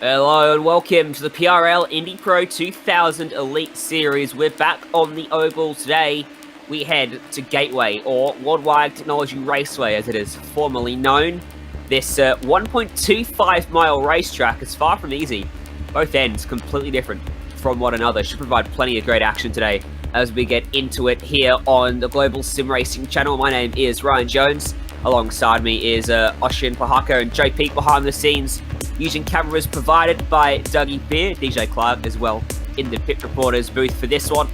Hello and welcome to the PRL Indy Pro 2000 Elite Series. We're back on the oval today. We head to Gateway, or Worldwide Technology Raceway as it is formerly known. This 1.25 mile racetrack is far from easy. Both ends completely different from one another. Should provide plenty of great action today as we get into it here on the Global Sim Racing channel. My name is Ryan Jones. Alongside me is Oshin Pahako and Joe Peak behind the scenes, using cameras provided by Dougie Beer, DJ Clark as well in the pit reporters booth for this one.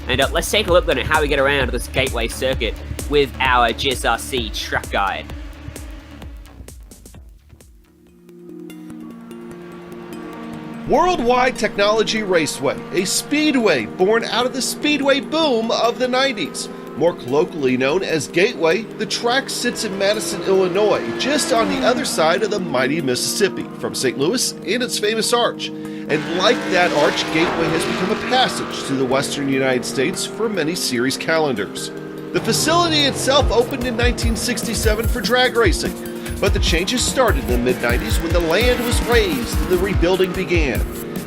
And let's take a look then at how we get around this Gateway circuit with our GSRC track guide. Worldwide Technology Raceway, a speedway born out of the speedway boom of the 90s. More colloquially known as Gateway, the track sits in Madison, Illinois, just on the other side of the mighty Mississippi, from St. Louis and its famous arch. And like that arch, Gateway has become a passage to the western United States for many series calendars. The facility itself opened in 1967 for drag racing, but the changes started in the mid-90s when the land was raised and the rebuilding began.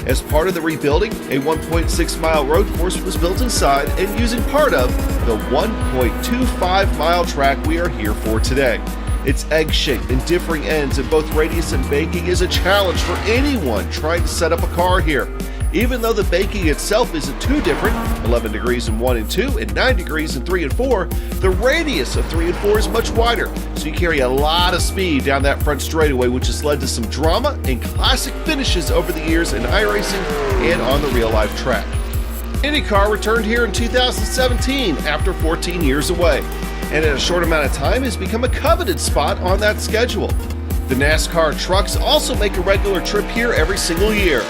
As part of the rebuilding, a 1.6-mile road course was built inside and using part of the 1.25-mile track we are here for today. Its egg-shaped and differing ends in both radius and banking is a challenge for anyone trying to set up a car here. Even though the banking itself isn't too different, 11 degrees in 1 and 2 and 9 degrees in 3 and 4, the radius of 3 and 4 is much wider, so you carry a lot of speed down that front straightaway, which has led to some drama and classic finishes over the years in iRacing and on the real-life track. IndyCar returned here in 2017 after 14 years away, and in a short amount of time has become a coveted spot on that schedule. The NASCAR trucks also make a regular trip here every single year.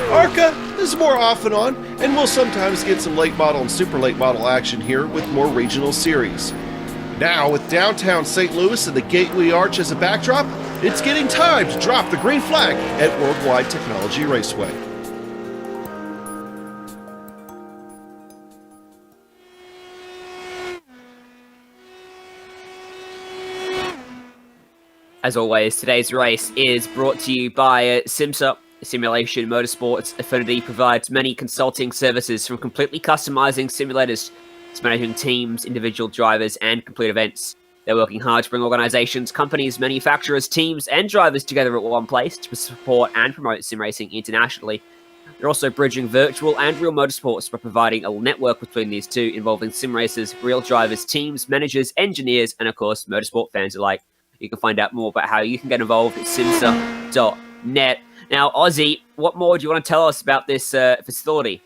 ARCA is more off and on, and we'll sometimes get some late model and super late model action here with more regional series. Now, with downtown St. Louis and the Gateway Arch as a backdrop, it's getting time to drop the green flag at Worldwide Technology Raceway. As always, today's race is brought to you by SIMMSA. Simulation Motorsports Affinity provides many consulting services, from completely customizing simulators to managing teams, individual drivers, and complete events. They're working hard to bring organizations, companies, manufacturers, teams, and drivers together at one place to support and promote sim racing internationally. They're also bridging virtual and real motorsports by providing a network between these two, involving sim racers, real drivers, teams, managers, engineers, and of course, motorsport fans alike. You can find out more about how you can get involved at simsa.net. Now, Ozzy, what more do you want to tell us about this facility?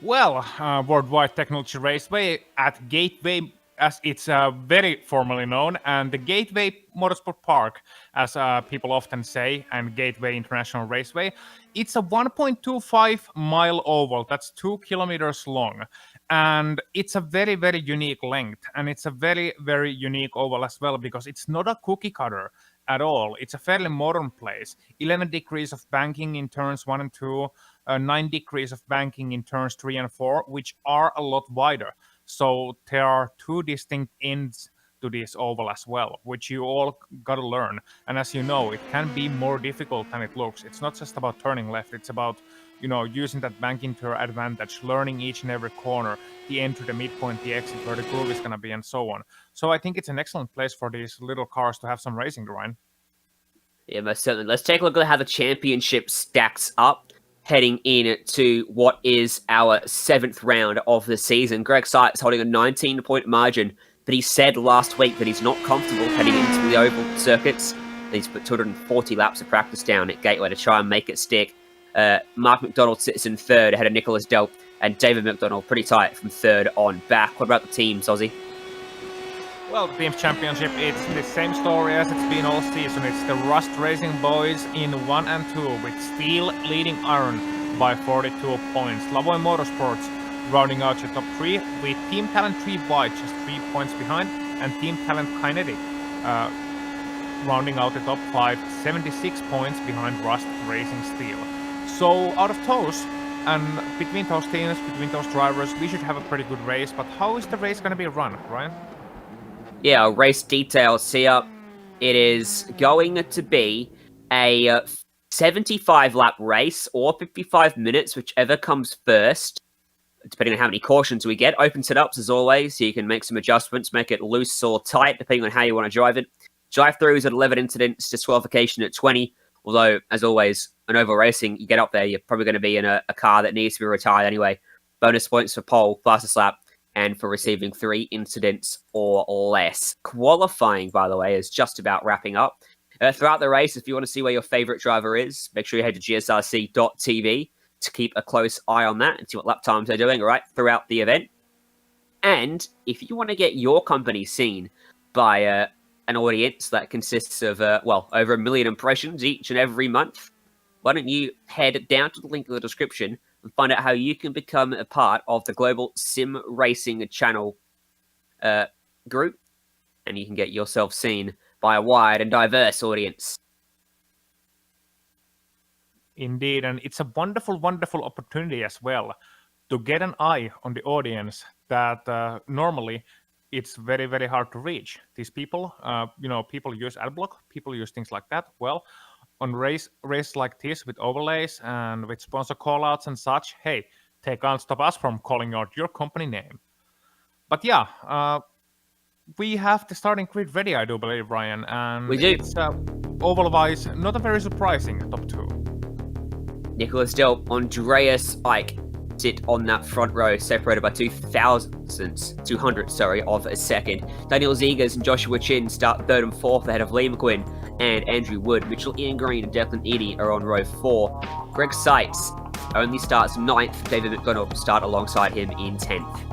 Well, Worldwide Technology Raceway at Gateway, as it's very formally known, and the Gateway Motorsport Park, as people often say, and Gateway International Raceway, it's a 1.25-mile oval that's 2 kilometers long. And it's a very, very unique length. And it's a very, very unique oval as well, because it's not a cookie cutter at all. It's a fairly modern place. 11 degrees of banking in turns 1 and 2, 9 degrees of banking in turns 3 and 4, which are a lot wider. So there are two distinct ends to this oval as well, which you all got to learn. And as you know, it can be more difficult than it looks. It's not just about turning left. It's about, using that banking to your advantage, learning each and every corner, the entry, the midpoint, the exit, where the groove is going to be, and so on. So I think it's an excellent place for these little cars to have some racing, Ryan. Yeah, most certainly. Let's take a look at how the championship stacks up heading in to what is our 7th round of the season. Greg Sykes holding a 19-point margin, but he said last week that he's not comfortable heading into the oval circuits. He's put 240 laps of practice down at Gateway to try and make it stick. Mark McDonald sits in 3rd ahead of Nicholas Delp, and David McDonald pretty tight from 3rd on back. What about the teams, Ozzy? Well, the Teams Championship, it's the same story as it's been all season. It's the Rust Racing boys in 1 and 2, with Steel leading Iron by 42 points. Lavoie Motorsports rounding out the top 3, with Team Talent 3 White just 3 points behind, and Team Talent Kinetic rounding out the top 5, 76 points behind Rust Racing Steel. So out of those, and between those teams, between those drivers, we should have a pretty good race. But how is the race going to be run, Ryan? Yeah, race details here. It is going to be a 75 lap race or 55 minutes, whichever comes first, depending on how many cautions we get. Open setups as always, so you can make some adjustments, make it loose or tight, depending on how you want to drive it. Drive-throughs at 11 incidents, disqualification at 20. Although, as always, an oval racing, you get up there, you're probably going to be in a car that needs to be retired anyway. Bonus points for pole, fastest lap, and for receiving 3 incidents or less. Qualifying, by the way, is just about wrapping up. Throughout the race, if you want to see where your favorite driver is, make sure you head to gsrc.tv to keep a close eye on that and see what lap times they're doing right throughout the event. And if you want to get your company seen by an audience that consists of, over 1 million impressions each and every month, why don't you head down to the link in the description and find out how you can become a part of the global sim racing channel group, and you can get yourself seen by a wide and diverse audience. Indeed, and it's a wonderful, wonderful opportunity as well to get an eye on the audience that normally it's very, very hard to reach. These people, people use AdBlock, people use things like that. Well, on race like this with overlays and with sponsor callouts and such, hey, they can't stop us from calling out your company name. But yeah, we have the starting grid ready, I do believe, Ryan. And we do. It's oval-wise, not a very surprising top 2. Nicholas Delp, Andreas Ike sit on that front row, separated by 200 of a second. Daniel Zegers and Joshua Chin start 3rd and 4th ahead of Liam McQuinn and Andrew Wood. Mitchell Ian Green and Declan Eady are on row 4. Greg Seitz only starts 9th. David McDonald start alongside him in 10th.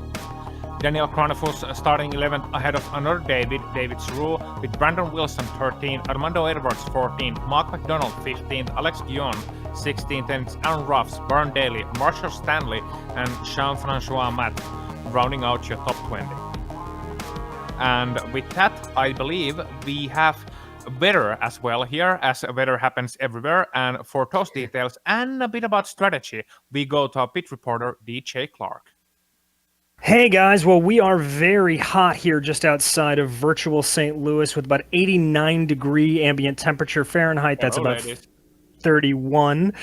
Daniel Cronifus starting 11th ahead of another David Sru, with Brandon Wilson 13th, Armando Edwards 14th, Mark McDonald 15th, Alex Guillon 16th, and Aaron Ruffs, Byrne Daly, Marshall Stanley, and Jean-Francois Matt, rounding out your top 20. And with that, I believe we have weather as well here, as weather happens everywhere. And for those details and a bit about strategy, we go to our pit reporter, DJ Clark. Hey guys, well, we are very hot here just outside of virtual St. Louis with about 89-degree ambient temperature Fahrenheit. That's about 31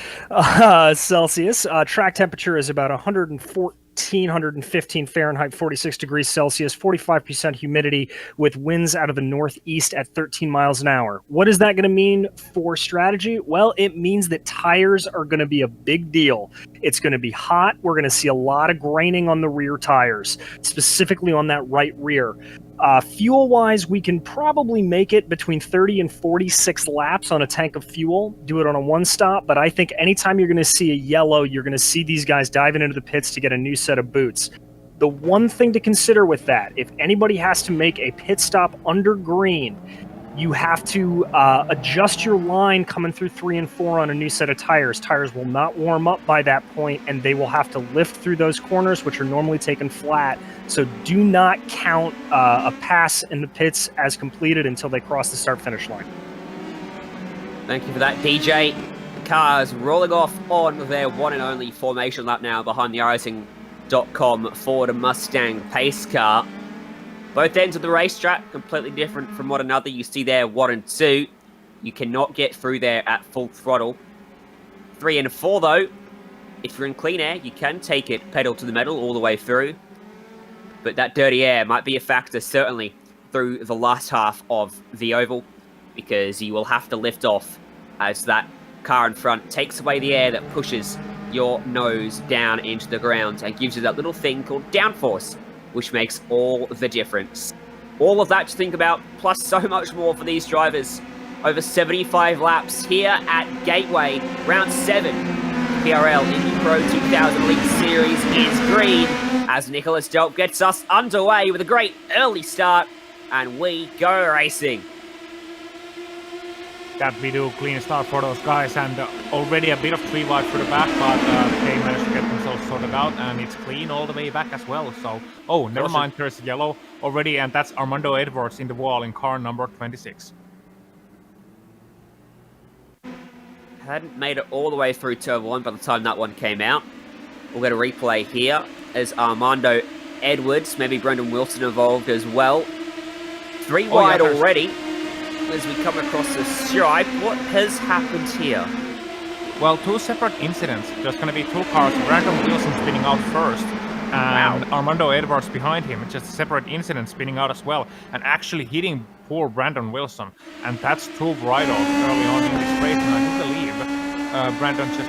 Celsius. Track temperature is about 115 Fahrenheit, 46 degrees Celsius, 45% humidity with winds out of the northeast at 13 miles an hour. What is that going to mean for strategy? Well, it means that tires are going to be a big deal. It's going to be hot. We're going to see a lot of graining on the rear tires, specifically on that right rear. Fuel-wise, we can probably make it between 30 and 46 laps on a tank of fuel, do it on a one-stop, but I think anytime you're going to see a yellow, you're going to see these guys diving into the pits to get a new set of boots. The one thing to consider with that, if anybody has to make a pit stop under green, you have to adjust your line coming through 3 and 4 on a new set of tires. Tires will not warm up by that point, and they will have to lift through those corners, which are normally taken flat. So do not count a pass in the pits as completed until they cross the start-finish line. Thank you for that, DJ. Cars rolling off on their one and only formation lap now behind the iRacing.com Ford Mustang pace car. Both ends of the racetrack, completely different from one another. You see there 1 and 2. You cannot get through there at full throttle. 3 and 4, though, if you're in clean air, you can take it pedal to the metal all the way through. But that dirty air might be a factor, certainly, through the last half of the oval, because you will have to lift off as that car in front takes away the air that pushes your nose down into the ground and gives you that little thing called downforce, which makes all the difference. All of that to think about, plus so much more for these drivers. Over 75 laps here at Gateway, round 7. PRL Indy Pro 2000 Elite Series is green as Nicholas Delp gets us underway with a great early start, and we go racing. That we do clean start for those guys, and already a bit of 3 wide for the back, but they managed to get themselves sorted out, and it's clean all the way back as well. So, oh, never mind, there's yellow already, and that's Armando Edwards in the wall in car number 26. Hadn't made it all the way through Turbo 1 by the time that one came out. We'll get a replay here as Armando Edwards, maybe Brendan Wilson involved as well. 3 wide already. As we come across the stripe, what has happened here? Well, two separate incidents. There's going to be two cars, Brandon Wilson spinning out first, and Armando Edwards behind him. Just a separate incident spinning out as well, and actually hitting poor Brandon Wilson. And that's two write-offs early on in this race, and I do believe Brandon just,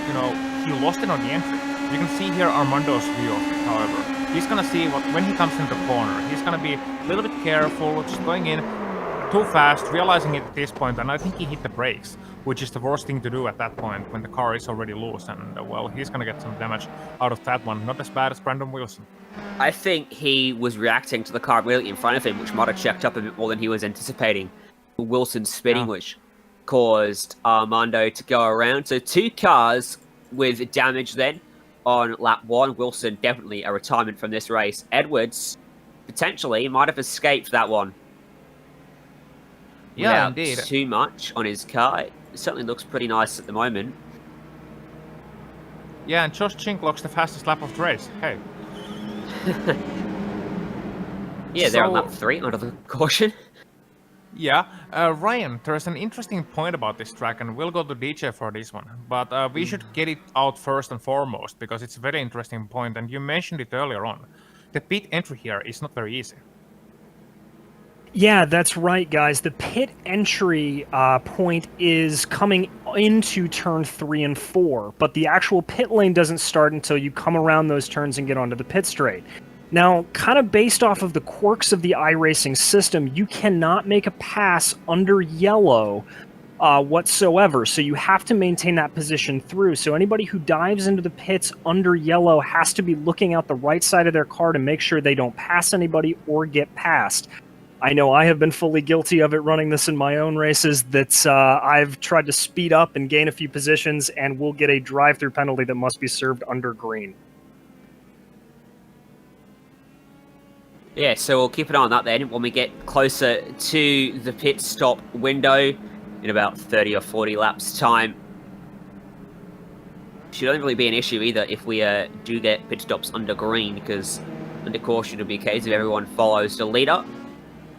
he lost it on the entry. You can see here Armando's view of it, however. He's going to see when he comes into the corner. He's going to be a little bit careful, just going in too fast, realizing it at this point, and I think he hit the brakes, which is the worst thing to do at that point when the car is already loose, and well, he's going to get some damage out of that one. Not as bad as Brandon Wilson. I think he was reacting to the car immediately in front of him, which might have checked up a bit more than he was anticipating. Wilson's spinning, which caused Armando to go around. So two cars with damage then on lap 1. Wilson definitely a retirement from this race. Edwards potentially might have escaped that one. Yeah, without indeed. too much on his car. It certainly looks pretty nice at the moment. Yeah, and Josh Chinklocks the fastest lap of the race. Hey. Yeah, they're on lap 3 under the caution. Yeah, Ryan, there's an interesting point about this track, and we'll go to DJ for this one. But we should get it out first and foremost, because it's a very interesting point, and you mentioned it earlier on. The pit entry here is not very easy. Yeah, that's right, guys. The pit entry point is coming into turn 3 and 4, but the actual pit lane doesn't start until you come around those turns and get onto the pit straight. Now, kind of based off of the quirks of the iRacing system, you cannot make a pass under yellow whatsoever, so you have to maintain that position through. So anybody who dives into the pits under yellow has to be looking out the right side of their car to make sure they don't pass anybody or get passed. I know I have been fully guilty of it running this in my own races, that I've tried to speed up and gain a few positions and will get a drive-through penalty that must be served under green. Yeah, so we'll keep an eye on that then when we get closer to the pit stop window in about 30 or 40 laps time. Shouldn't really be an issue either if we do get pit stops under green, because under caution it'll be a case if everyone follows the leader.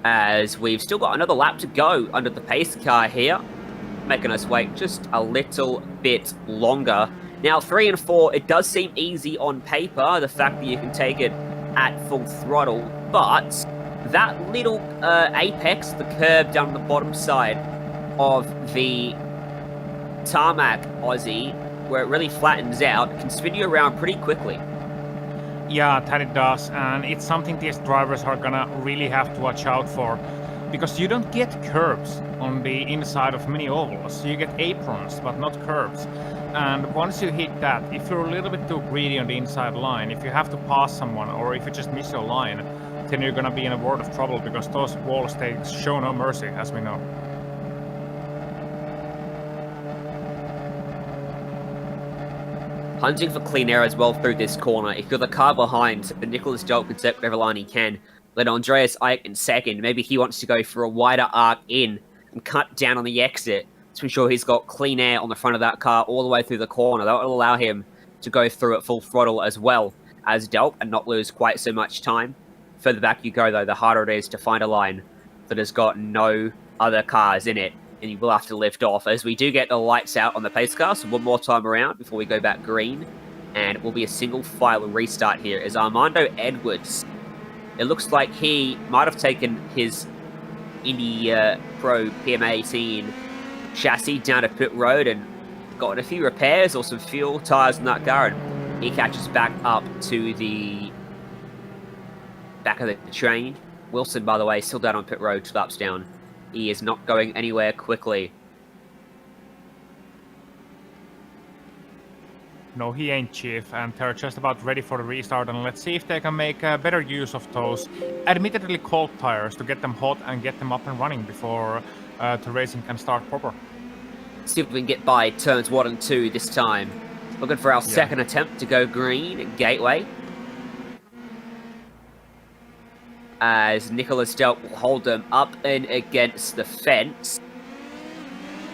As we've still got another lap to go under the pace car here, making us wait just a little bit longer. Now 3 and 4, it does seem easy on paper, the fact that you can take it at full throttle, but that little apex, the curb down the bottom side of the tarmac Aussie, where it really flattens out, can spin you around pretty quickly. Yeah, that it does, and it's something these drivers are gonna really have to watch out for, because you don't get curbs on the inside of mini ovals. You get aprons, but not curbs. And once you hit that, if you're a little bit too greedy on the inside line, if you have to pass someone, or if you just miss your line, then you're gonna be in a world of trouble, because those walls, they show no mercy, as we know. Hunting for clean air as well through this corner. If you're the car behind, Nicholas Delk can set whatever line he can. Let Andreas Eick in second. Maybe he wants to go for a wider arc in and cut down on the exit to ensure he's got clean air on the front of that car all the way through the corner. That will allow him to go through at full throttle as well as Delk and not lose quite so much time. Further back you go, though, the harder it is to find a line that has got no other cars in it, and you will have to lift off, as we do get the lights out on the pace car, so one more time around before we go back green, and it will be a single file restart here as Armando Edwards, it looks like he might have taken his Indy Pro PM18 chassis down to pit road and got a few repairs or some fuel, tyres in that car, and he catches back up to the back of the train. Wilson, by the way, still down on pit road, 2 laps down. He is not going anywhere quickly. No, he ain't, Chief, and they're just about ready for the restart, and let's see if they can make better use of those admittedly cold tires to get them hot and get them up and running before the racing can start proper. See if we can get by turns 1 and 2 this time. Looking for our second attempt to go green at Gateway. As Nicholas Delk will hold them up and against the fence.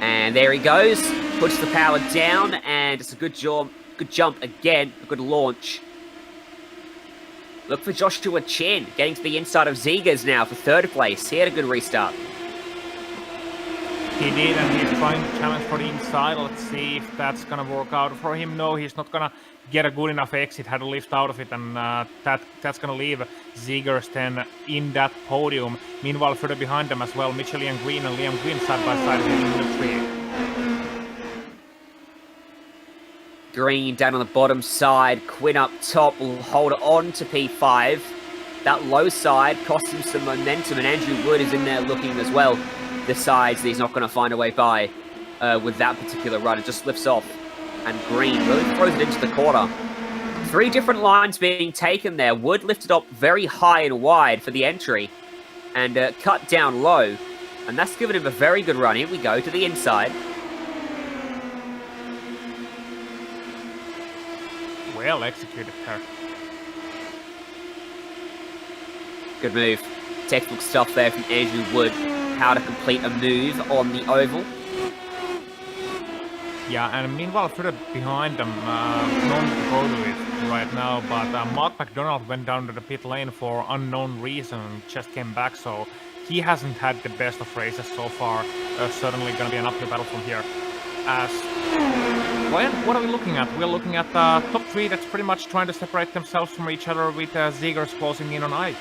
And there he goes. Puts the power down, and it's a good jump again. A good launch. Look for Joshua Chen getting to the inside of Zegers now for 3rd place. He had a good restart. He did, and he's trying to challenge for the inside. Let's see if that's gonna work out for him. No, he's not gonna get a good enough exit, had to lift out of it, and that's gonna leave Zegers then in that podium. Meanwhile, further behind them as well, Michelin Green and Liam Green side by side heading in the tree. Green down on the bottom side, Quinn up top will hold on to P5. That low side costs him some momentum, and Andrew Wood is in there looking as well. Decides that he's not going to find a way by with that particular run. It just lifts off, and Green really throws it into the corner. 3 different lines being taken there. Wood lifted up very high and wide for the entry, and cut down low, and that's given him a very good run. Here we go to the inside. Well executed there. Good move. Textbook stuff there from Andrew Wood. How to complete a move on the oval. Yeah, and meanwhile, further behind them, no one to go to it right now, but Mark McDonald went down to the pit lane for unknown reason and just came back, so he hasn't had the best of races so far. Certainly going to be an uphill battle from here. As Ryan, what are we looking at? We're looking at the top 3 that's pretty much trying to separate themselves from each other, with Zegers closing in on Ike.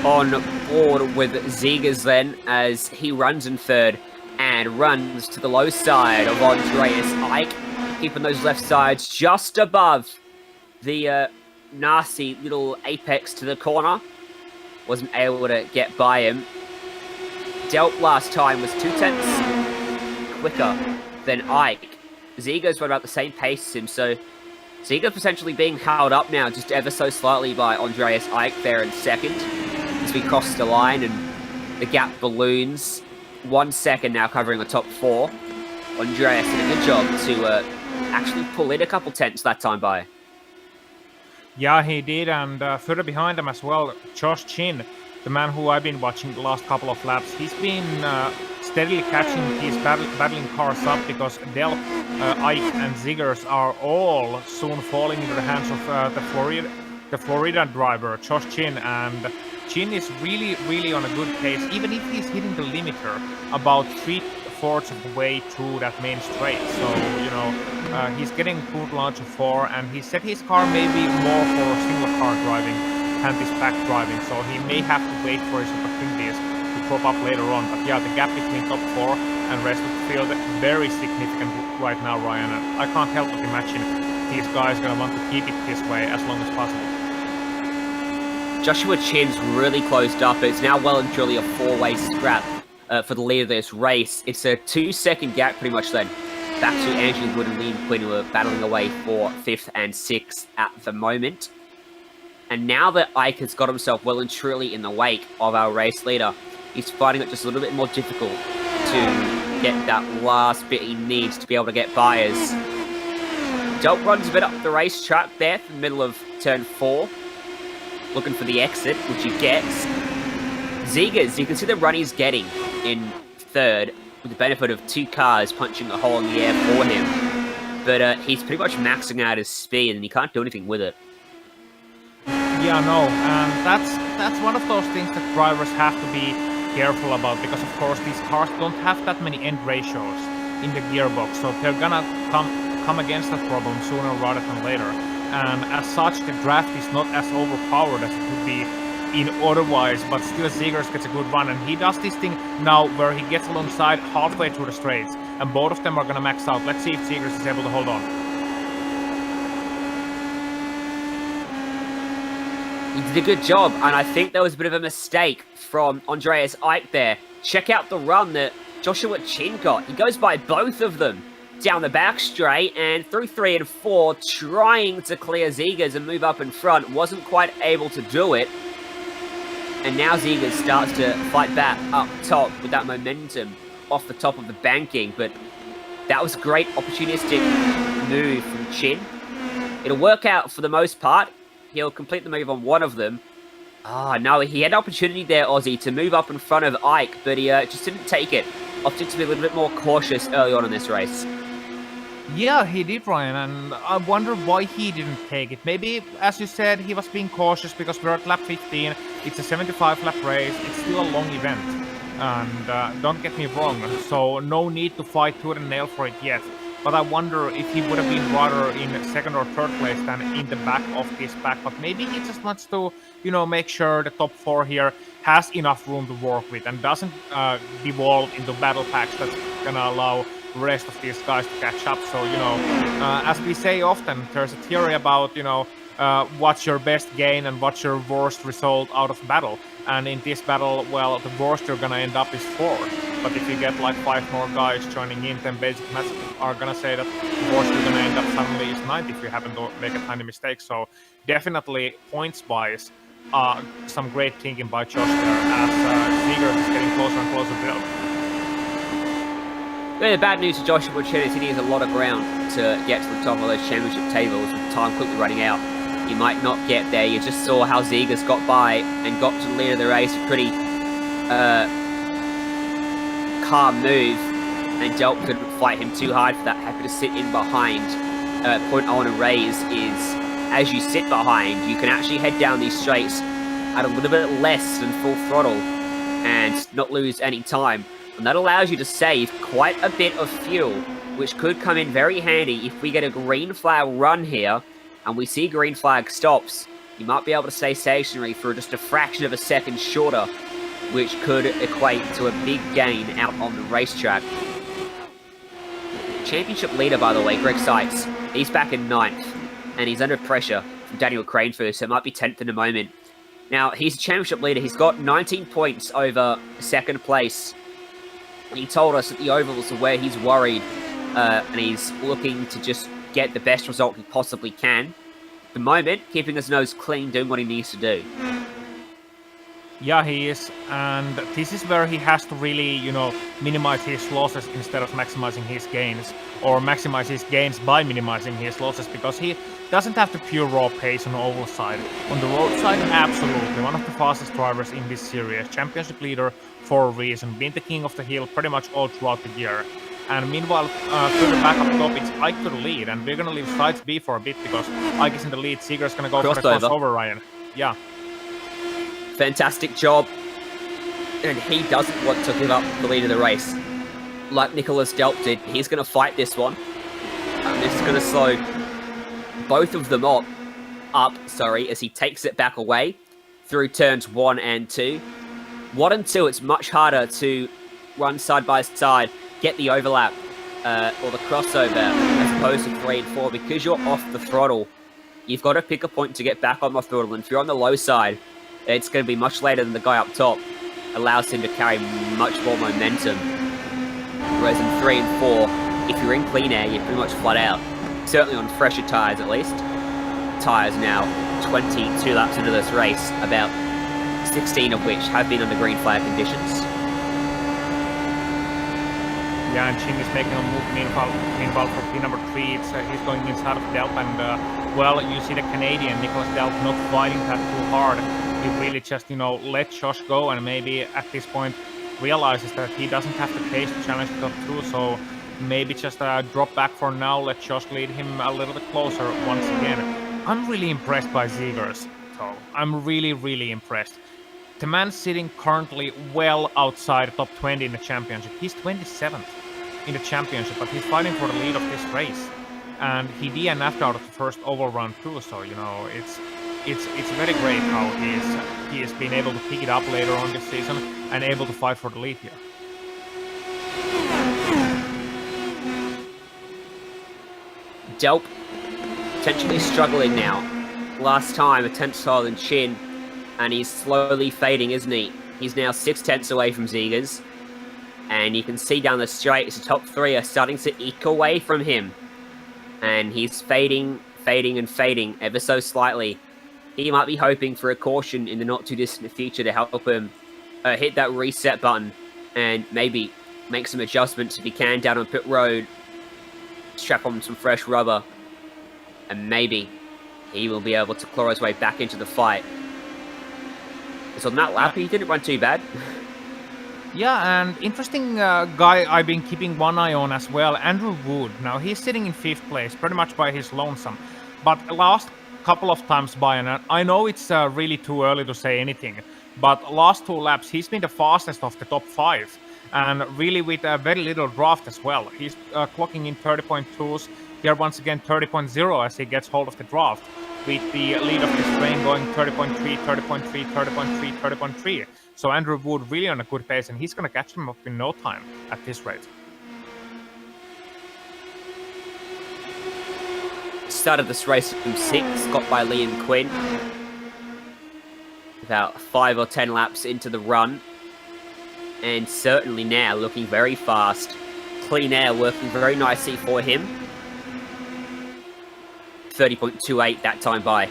On board with Zegers then, as he runs in third and runs to the low side of Andreas Ike, keeping those left sides just above the nasty little apex to the corner. Wasn't able to get by him. Delp last time was 0.2 quicker than Ike. Zegers went about the same pace as him, so Zegers potentially being held up now just ever so slightly by Andreas Ike there in second. As we cross the line and the gap balloons. 1 second now covering the top 4. Andreas did a good job to actually pull in a couple tenths that time by. Yeah, he did, and further behind him as well, Josh Chin, the man who I've been watching the last couple of laps. He's been steadily catching these battling cars up, because Delp, Ike and Zegers are all soon falling into the hands of the Florida driver, Josh Chin, and Chin is really on a good pace, even if he's hitting the limiter about 3/4 of the way through that main straight. So, you know, he's getting good launch of 4, and he said his car may be more for single car driving than this pack driving, so he may have to wait for his opportunities to pop up later on. But yeah, the gap between top 4 and rest of the field very significant right now, Ryan, and I can't help but imagine these guys are going to want to keep it this way as long as possible. Joshua Chin's really closed up. It's now well and truly a 4-way scrap for the lead of this race. It's a 2-second gap pretty much then. Back to Andrew Wood and Liam Quinn, who are battling away for 5th and 6th at the moment. And now that Ike has got himself well and truly in the wake of our race leader, he's finding it just a little bit more difficult to get that last bit he needs to be able to get by us. Delp runs a bit up the racetrack there in the middle of turn 4. Looking for the exit, which he gets. Zegers, you can see the run he's getting in third, with the benefit of 2 cars punching a hole in the air for him. But he's pretty much maxing out his speed, and he can't do anything with it. Yeah, no, and that's one of those things that drivers have to be careful about, because of course these cars don't have that many end ratios in the gearbox, so they're gonna come against that problem sooner rather than later. And as such, the draft is not as overpowered as it would be in otherwise, but still Zegers gets a good run, and he does this thing now where he gets alongside halfway through the straights, and both of them are going to max out. Let's see if Zegers is able to hold on. He did a good job, and I think there was a bit of a mistake from Andreas Ike there. Check out the run that Joshua Chin got. He goes by both of them down the back straight and through 3 and 4, trying to clear Zegers and move up in front. Wasn't quite able to do it. And now Zegers starts to fight back up top with that momentum off the top of the banking. But that was a great opportunistic move from Chin. It'll work out for the most part. He'll complete the move on one of them. No, he had an opportunity there, Aussie, to move up in front of Ike, but he just didn't take it. Opted to be a little bit more cautious early on in this race. Yeah, he did, Ryan, and I wonder why he didn't take it. Maybe, as you said, he was being cautious because we're at lap 15. It's a 75 lap race. It's still a long event. And don't get me wrong, so no need to fight tooth and nail for it yet. But I wonder if he would have been rather in second or third place than in the back of this pack. But maybe he just wants to, make sure the top 4 here has enough room to work with and doesn't devolve into battle packs that's gonna allow the rest of these guys to catch up. So, as we say often, there's a theory about, what's your best gain and what's your worst result out of battle. And in this battle, well, the worst you're gonna end up is 4. But if you get like 5 more guys joining in, then basic maths are gonna say that the worst you're gonna end up suddenly is 9 if you happen to make a tiny mistake. So definitely points-wise, some great thinking by Josh there as Ziegler is getting closer and closer to them. The bad news for Joshua Chen is he needs a lot of ground to get to the top of those championship tables with time quickly running out. He might not get there. You just saw how Ziegler's got by and got to the lead of the race. A pretty calm move, and Delp couldn't fight him too hard for that. Happy to sit in behind. Point I want to raise is, as you sit behind, you can actually head down these straights at a little bit less than full throttle and not lose any time. And that allows you to save quite a bit of fuel, which could come in very handy if we get a green flag run here and we see green flag stops. You might be able to stay stationary for just a fraction of a second shorter, which could equate to a big gain out on the racetrack. Championship leader, by the way, Greg Seitz, he's back in 9th, and he's under pressure from Daniel Craneford, so it might be 10th in a moment. Now, he's a championship leader. He's got 19 points over second place. He told us that the ovals are where he's worried, and he's looking to just get the best result he possibly can. At the moment, keeping his nose clean, doing what he needs to do. Yeah, he is, and this is where he has to really, minimize his losses instead of maximizing his gains, or maximize his gains by minimizing his losses, because he doesn't have the pure raw pace on the oval side. On the road side, absolutely, one of the fastest drivers in this series, championship leader for a reason, being the king of the hill pretty much all throughout the year. And meanwhile, further back up top, it's Ike to the lead, and we're gonna leave sides B for a bit, because Ike is in the lead, Seeger's gonna go for the crossover, Ryan. Yeah. Fantastic job, and he doesn't want to give up the lead of the race. Like Nicholas Delp did, he's going to fight this one. And this is going to slow both of them up, as he takes it back away through turns 1 and 2. 1 and 2, it's much harder to run side by side, get the overlap or the crossover, as opposed to 3 and 4, because you're off the throttle. You've got to pick a point to get back on the throttle, and if you're on the low side, it's going to be much later than the guy up top. Allows him to carry much more momentum. Whereas in 3 and 4, if you're in clean air, you're pretty much flat out. Certainly on fresher tyres at least. Tyres now 22 laps into this race, about 16 of which have been under green flag conditions. Yeah, and Ching is making a move meanwhile for P number 3. He's going inside of Delp, and well, you see the Canadian Nicholas Delp not fighting that too hard. He really just, let Josh go, and maybe at this point realizes that he doesn't have the pace to challenge the top 2, so maybe just drop back for now, let Josh lead him a little bit closer once again. I'm really impressed by Ziegers, though. I'm really, really impressed. The man's sitting currently well outside the top 20 in the championship. He's 27th in the championship, but he's fighting for the lead of this race. And he DNF'd out of the first oval run too, so, it's very great how he has been able to pick it up later on this season and able to fight for the lead here. Delp potentially struggling now. Last time a 10th higher than Chin, and he's slowly fading, isn't he? He's now 6 tenths away from Ziegers, and you can see down the straight, the top 3 are starting to eke away from him, and he's fading ever so slightly. He might be hoping for a caution in the not-too-distant future to help him hit that reset button and maybe make some adjustments if he can down on pit road, strap on some fresh rubber, and maybe he will be able to claw his way back into the fight. So on that lap, he didn't run too bad. Yeah, and interesting guy I've been keeping one eye on as well, Andrew Wood. Now, he's sitting in 5th place, pretty much by his lonesome. But last couple of times by, and I know it's really too early to say anything, but last 2 laps he's been the fastest of the top 5, and really with very little draft as well. He's clocking in 30.2s here once again, 30.0 as he gets hold of the draft, with the lead of this train going 30.3, 30.3, 30.3, 30.3. So Andrew Wood really on a good pace, and he's going to catch him up in no time at this rate. Started this race from 6, got by Liam Quinn. About 5 or 10 laps into the run. And certainly now looking very fast. Clean air working very nicely for him. 30.28 that time by.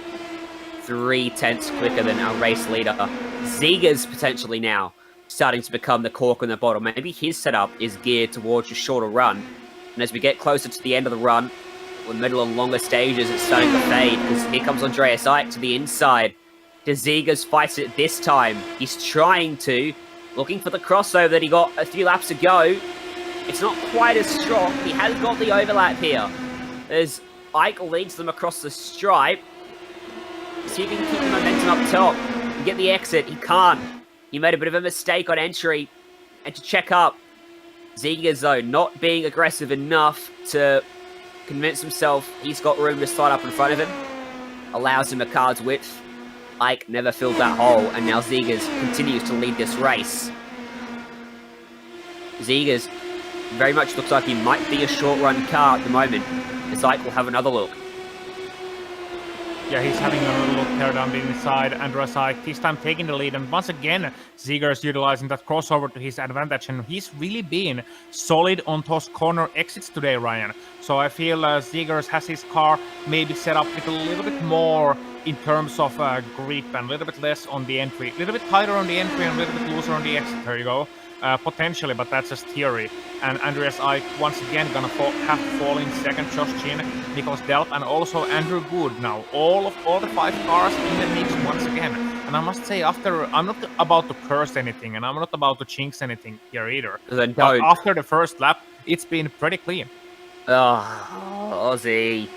3/10 quicker than our race leader. Ziegler's potentially now starting to become the cork in the bottle. Maybe his setup is geared towards a shorter run. And as we get closer to the end of the run, the middle and longer stages, it's starting to fade, because here comes Andreas Eick to the inside. De Ziegers fights it this time. He's trying to, looking for the crossover that he got a few laps ago. It's not quite as strong. He has got the overlap here. As Eick leads them across the stripe. See if he can keep the momentum up top and get the exit. He can't. He made a bit of a mistake on entry. And to check up, Ziegers, though, not being aggressive enough to convince himself he's got room to slide up in front of him. Allows him a car's width. Eick never filled that hole, and now Ziegers continues to lead this race. Ziegers very much looks like he might be a short-run car at the moment. As Eick will have another look. Yeah, he's having a look there down the inside. Andreas Eick this time taking the lead, and once again Ziegers utilizing that crossover to his advantage, and he's really been solid on those corner exits today, Ryan. So I feel Ziegers has his car maybe set up with a little bit more in terms of grip and a little bit less on the entry, a little bit tighter on the entry and a little bit looser on the exit. There you go. Potentially, but that's just theory. And Andreas Eick once again gonna have to fall in second. Josh Chin, Nicholas Delp, and also Andrew Good. Now all the 5 cars in the mix once again. And I must say, after I'm not about to curse anything, and I'm not about to jinx anything here either. But after the first lap, it's been pretty clean. Oh, Aussie.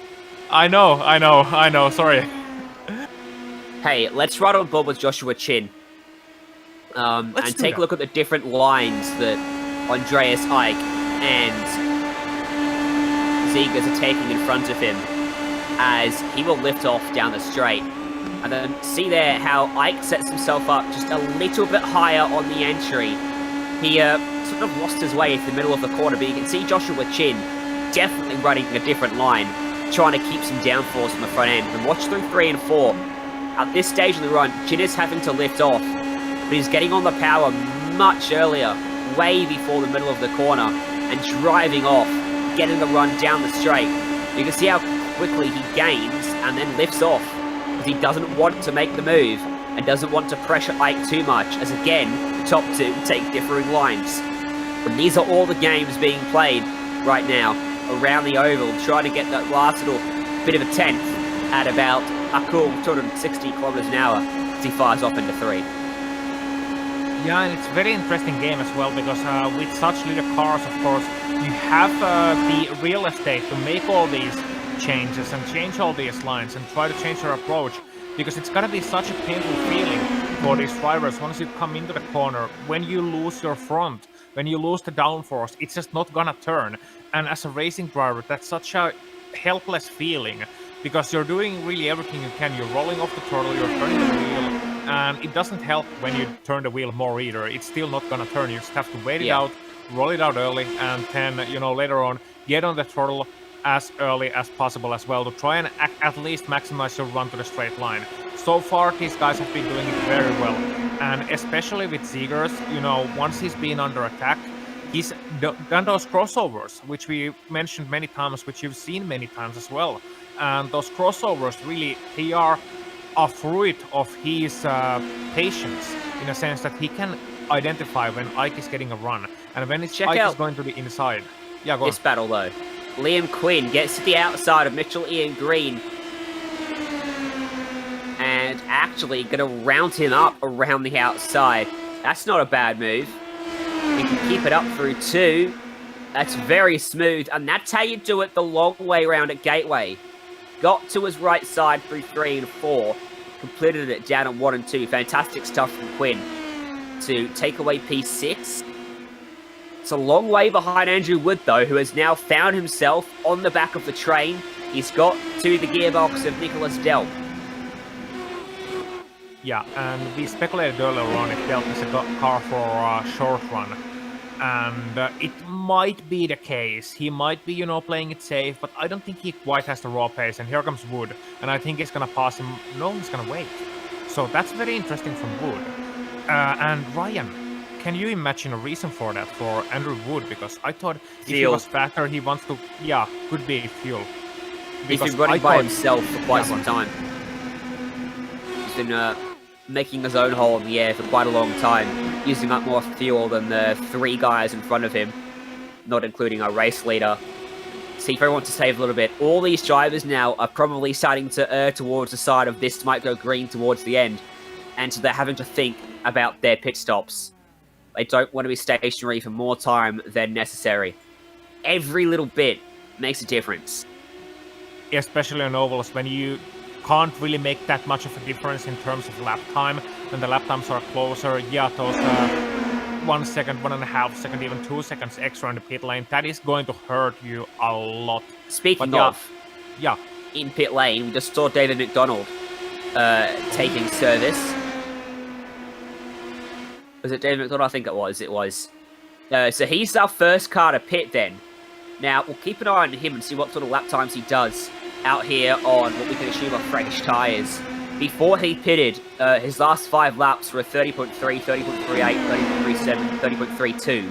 I know. Sorry. Hey, let's ride on board with Joshua Chin. And take a look at the different lines that Andreas Eick and Ziegers are taking in front of him, as he will lift off down the straight. And then see there how Eick sets himself up just a little bit higher on the entry. He sort of lost his way at the middle of the corner, but you can see Joshua Chin definitely running a different line, trying to keep some downforce on the front end. And watch through 3 and 4. At this stage of the run, Chin is having to lift off, but he's getting on the power much earlier, way before the middle of the corner, and driving off, getting the run down the straight. You can see how quickly he gains and then lifts off, because he doesn't want to make the move and doesn't want to pressure Eick too much, as again, the top 2 take differing lines. And these are all the games being played right now around the oval, trying to get that last little bit of a tenth at about a cool 260 kilometers an hour as he fires off into 3. Yeah, and it's a very interesting game as well, because with such little cars, of course, you have the real estate to make all these changes and change all these lines and try to change your approach, because it's gonna be such a painful feeling for these drivers once you come into the corner. When you lose your front, when you lose the downforce, it's just not gonna turn. And as a racing driver, that's such a helpless feeling, because you're doing really everything you can. You're rolling off the throttle, you're turning the wheel, and it doesn't help when you turn the wheel more either. It's still not gonna turn. You just have to wait it out, roll it out early, and then, later on, get on the throttle as early as possible as well to try and at least maximize your run to the straight line. So far, these guys have been doing it very well. And especially with Ziegers, once he's been under attack, he's done those crossovers, which we mentioned many times, which you've seen many times as well. And those crossovers really, they are a fruit of his patience, in a sense that he can identify when Eick is getting a run and when Eick is going to the inside. Yeah, go on. This battle though. Liam Quinn gets to the outside of Mitchell Ian Green and actually going to round him up around the outside. That's not a bad move. He can keep it up through 2. That's very smooth, and that's how you do it the long way around at Gateway. got to his right side through 3 and 4, completed it down at 1 and 2. Fantastic stuff from Quinn to take away P6. It's a long way behind Andrew Wood, though, who has now found himself on the back of the train. He's got to the gearbox of Nicholas Delp. Yeah, and we speculated earlier on if Delp is a car for a short run. And it might be the case. He might be, playing it safe, but I don't think he quite has the raw pace. And here comes Wood, and I think he's going to pass him. No, he's going to wait. So that's very interesting from Wood. And Ryan, can you imagine a reason for that, for Andrew Wood? Because I thought if he was faster, he wants to, could be fuel. He's been running by himself for quite some time. He's been making his own hole in the air for quite a long time, using up more fuel than the 3 guys in front of him, not including our race leader. C4 wants to save a little bit. All these drivers now are probably starting to err towards the side of this might go green towards the end, and so they're having to think about their pit stops. They don't want to be stationary for more time than necessary. Every little bit makes a difference. Especially on ovals, when you can't really make that much of a difference in terms of lap time. When the lap times are closer, those 1 second, 1.5 second, even 2 seconds extra in the pit lane, that is going to hurt you a lot. Speaking of, in pit lane, we just saw David McDonald taking service. Was it David McDonald? I think it was. So he's our first car to pit then. Now, we'll keep an eye on him and see what sort of lap times he does out here on what we can assume are fresh tyres. Before he pitted, his last 5 laps were 30.3, 30.38, 30.37, 30.32.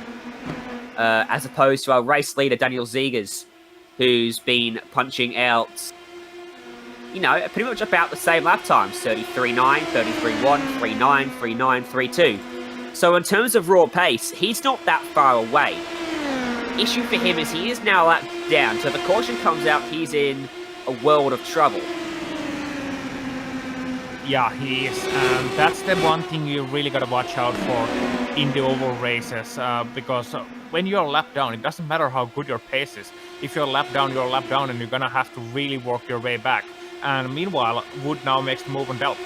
As opposed to our race leader, Daniel Zegers, who's been punching out, pretty much about the same lap times. 33.9, 33.1, 3.9, 3.9, 3.2. So in terms of raw pace, he's not that far away. Issue for him is he is now lapped down, so if the caution comes out, he's in a world of trouble. Yeah, he is, and that's the one thing you really gotta watch out for in the oval races, because when you're lapped down, it doesn't matter how good your pace is. If you're lapped down, and you're gonna have to really work your way back. And meanwhile, Wood now makes the move on Delp.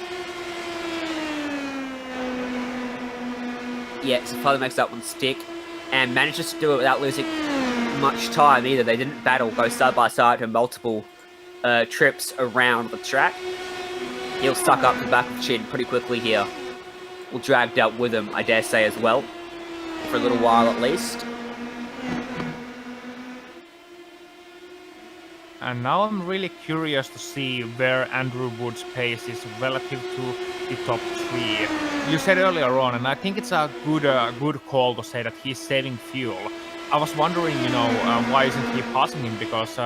Yeah, so finally makes that one stick, and manages to do it without losing much time either. They didn't battle, go side by side for multiple trips around the track. He'll suck up the back of Chin pretty quickly here. We'll drag Delp with him, I dare say, as well. For a little while at least. And now I'm really curious to see where Andrew Wood's pace is relative to the top 3. You said earlier on, and I think it's a good call to say that he's saving fuel. I was wondering, why isn't he passing him? Because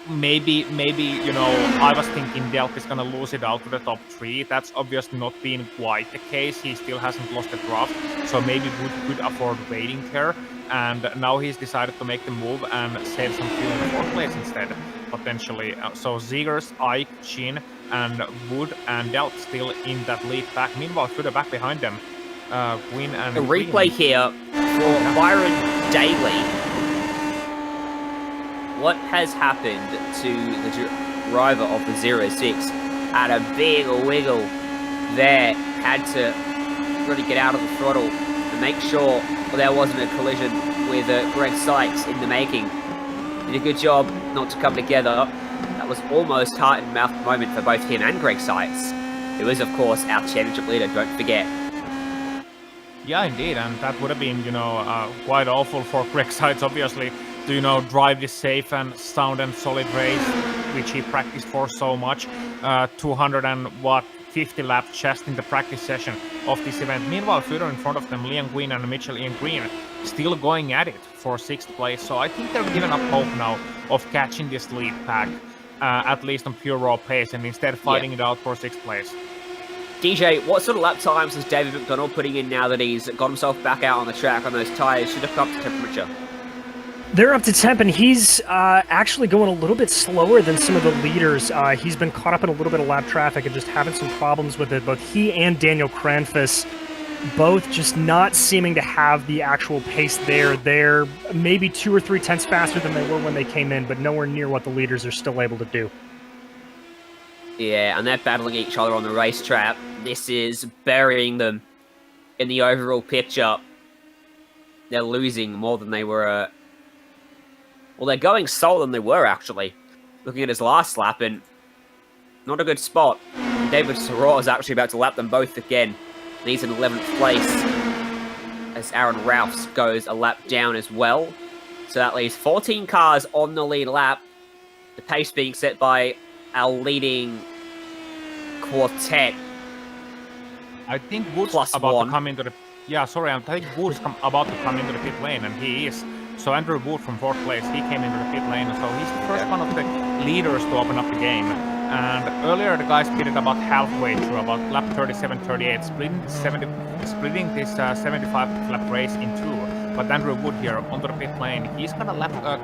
maybe, I was thinking Delp is gonna lose it out to the top 3. That's obviously not been quite the case. He still hasn't lost the draft, so maybe Wood could afford waiting here. And now he's decided to make the move and save some fuel in the 4th place instead, potentially. So Zegers, Ike, Chin, and Wood and Delp still in that lead pack. Meanwhile, further back behind them, Gwyn and a replay here for Byron Daly. What has happened to the driver of the 06? Had a big wiggle there. Had to really get out of the throttle and make sure there wasn't a collision with Greg Sykes in the making. Did a good job not to come together. That was almost heart and mouth moment for both him and Greg Sykes, who is, of course, our championship leader, don't forget. Yeah, indeed, and that would have been, quite awful for Greg Sykes, obviously, to, drive this safe and sound and solid race, which he practiced for so much. 250 laps just in the practice session of this event. Meanwhile, further in front of them, Liam Gwyn and Mitchell Ian Green still going at it for 6th place. So I think they're giving up hope now of catching this lead pack, at least on pure raw pace, and instead fighting it out for 6th place. DJ, what sort of lap times is David McDonald putting in now that he's got himself back out on the track on those tyres? Should have come up to temperature. They're up to temp, and he's actually going a little bit slower than some of the leaders. He's been caught up in a little bit of lap traffic and just having some problems with it. Both he and Daniel Kranfus both just not seeming to have the actual pace there. They're maybe 2 or 3 tenths faster than they were when they came in, but nowhere near what the leaders are still able to do. Yeah, and they're battling each other on the racetrack. This is burying them in the overall picture. They're losing more than they were. Well, they're going slower than they were, actually. Looking at his last lap, and not a good spot. David Soror is actually about to lap them both again. He's in 11th place, as Aaron Ralphs goes a lap down as well. So that leaves 14 cars on the lead lap. The pace being set by our leading quartet. I think Wood's Plus about one. to come into the... Yeah, sorry, I think Wood's about to come into the pit lane, and he is. So Andrew Wood from 4th place, he came into the pit lane, so he's the first one of the leaders to open up the game. And earlier the guys pitted about halfway through, about lap 37-38, splitting this 75 lap race in two. But Andrew Wood here onto the pit lane, he's gonna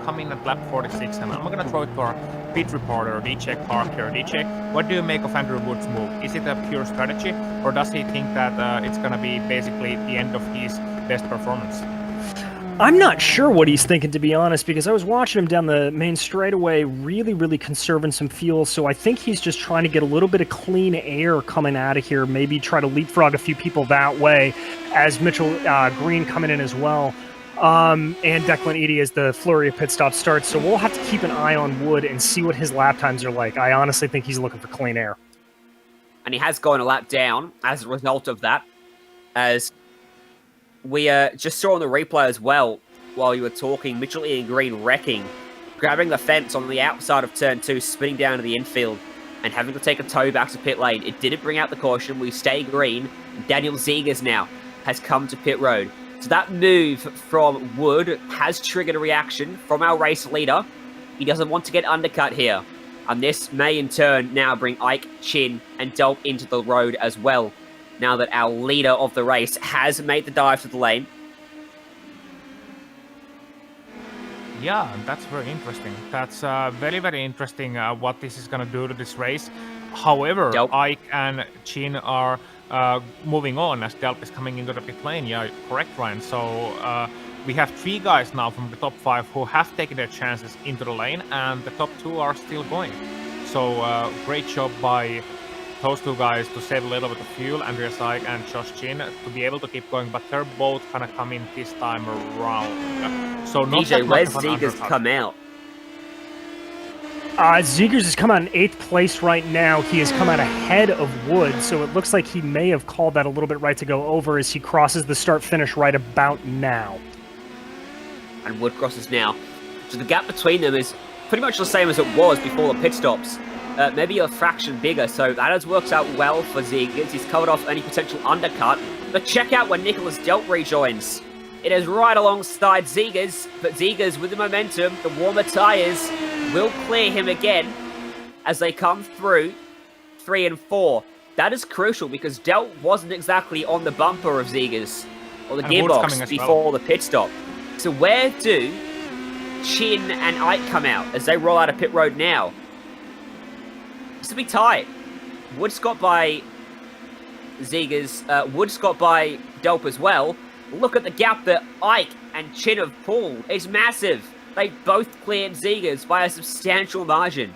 come in at lap 46, and I'm gonna throw it to our pit reporter, DJ Park here. DJ, what do you make of Andrew Wood's move? Is it a pure strategy, or does he think that it's gonna be basically the end of his best performance? I'm not sure what he's thinking, to be honest, because I was watching him down the main straightaway, really conserving some fuel, so I think he's just trying to get a little bit of clean air coming out of here, maybe try to leapfrog a few people that way, as Mitchell Green coming in as well, and Declan Eady as the flurry of pit stops starts, so we'll have to keep an eye on Wood and see what his lap times are like. I honestly think he's looking for clean air. And he has gone a lap down as a result of that, as we just saw on the replay as well, while you were talking, Mitchell Ian Green wrecking, grabbing the fence on the outside of turn 2, spinning down to the infield, and having to take a tow back to pit lane. It didn't bring out the caution. We stay green. Daniel Zegers now has come to pit road. So that move from Wood has triggered a reaction from our race leader. He doesn't want to get undercut here. And this may in turn now bring Ike, Chin, and Dolp into the road as well, now that our leader of the race has made the dive to the lane. Yeah, that's very interesting. That's very interesting what this is going to do to this race. However, Ike and Chin are moving on as Delp is coming into the pit lane. Yeah, correct, Ryan. So we have 3 guys now from the top 5 who have taken their chances into the lane, and the top 2 are still going. So great job by those 2 guys to save a little bit of fuel, Andreas Ike and Josh Chin, to be able to keep going, but they're both gonna come in this time around. So not DJ, where's Zegers come out? Zegers has come out in 8th place right now. He has come out ahead of Wood, so it looks like he may have called that a little bit right to go over as he crosses the start-finish right about now. And Wood crosses now. So the gap between them is pretty much the same as it was before the pit stops. Maybe a fraction bigger, so that has worked out well for Zegers. He's covered off any potential undercut. But check out when Nicholas Delp rejoins. It is right alongside Zegers, but Zegers with the momentum, the warmer tyres, will clear him again as they come through 3 and 4. That is crucial because Delp wasn't exactly on the bumper of Zegers or the gearbox before the pit stop. So where do Chin and Ike come out as they roll out of pit road now? This will be tight. Wood's got by Zegers. Wood's got by Delp as well. Look at the gap that Ike and Chin have pulled. It's massive. They both cleared Zegers by a substantial margin.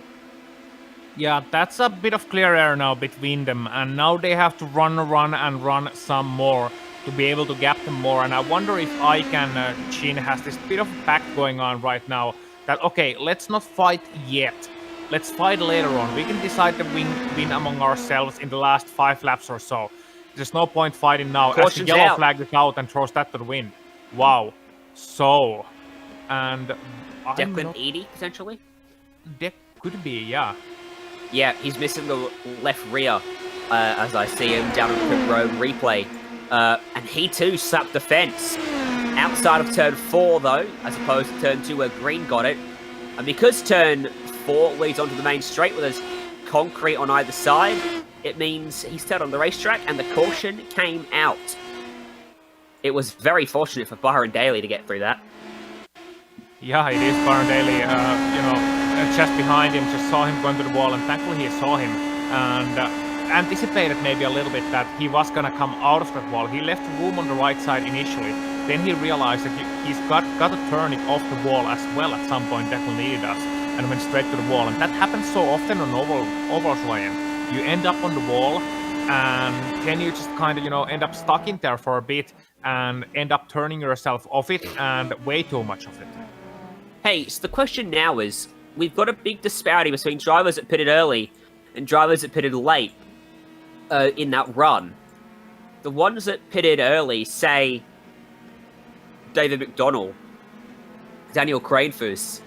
Yeah, that's a bit of clear air now between them, and now they have to run some more to be able to gap them more. And I wonder if Ike and Chin has this bit of a pact going on right now that, okay, let's not fight yet. Let's fight later on. We can decide to win among ourselves in the last 5 laps or so. There's no point fighting now. As the yellow flag is out and throws that to the wind. Wow. So, and Declan Eady, potentially? That could be, yeah. Yeah, he's missing the left rear, as I see him down on the pit road replay. And he too slapped the fence. Outside of turn 4, though, as opposed to turn 2 where Green got it. And because turn 4 leads onto the main straight where there's concrete on either side, it means he stayed on the racetrack and the caution came out. It was very fortunate for Byron Daly to get through that. Yeah, it is. Byron Daly, just behind him, just saw him going to the wall, and thankfully he saw him and anticipated maybe a little bit that he was going to come out of that wall. He left room on the right side initially. Then he realized that he's got to turn it off the wall as well at some point, definitely does, and went straight to the wall. And that happens so often on ovals, Ryan. you end up on the wall, and then you just kind of, end up stuck in there for a bit and end up turning yourself off it and way too much of it. Hey, so the question now is, we've got a big disparity between drivers that pitted early and drivers that pitted late in that run. The ones that pitted early, say David McDonald, Daniel Cranefuss,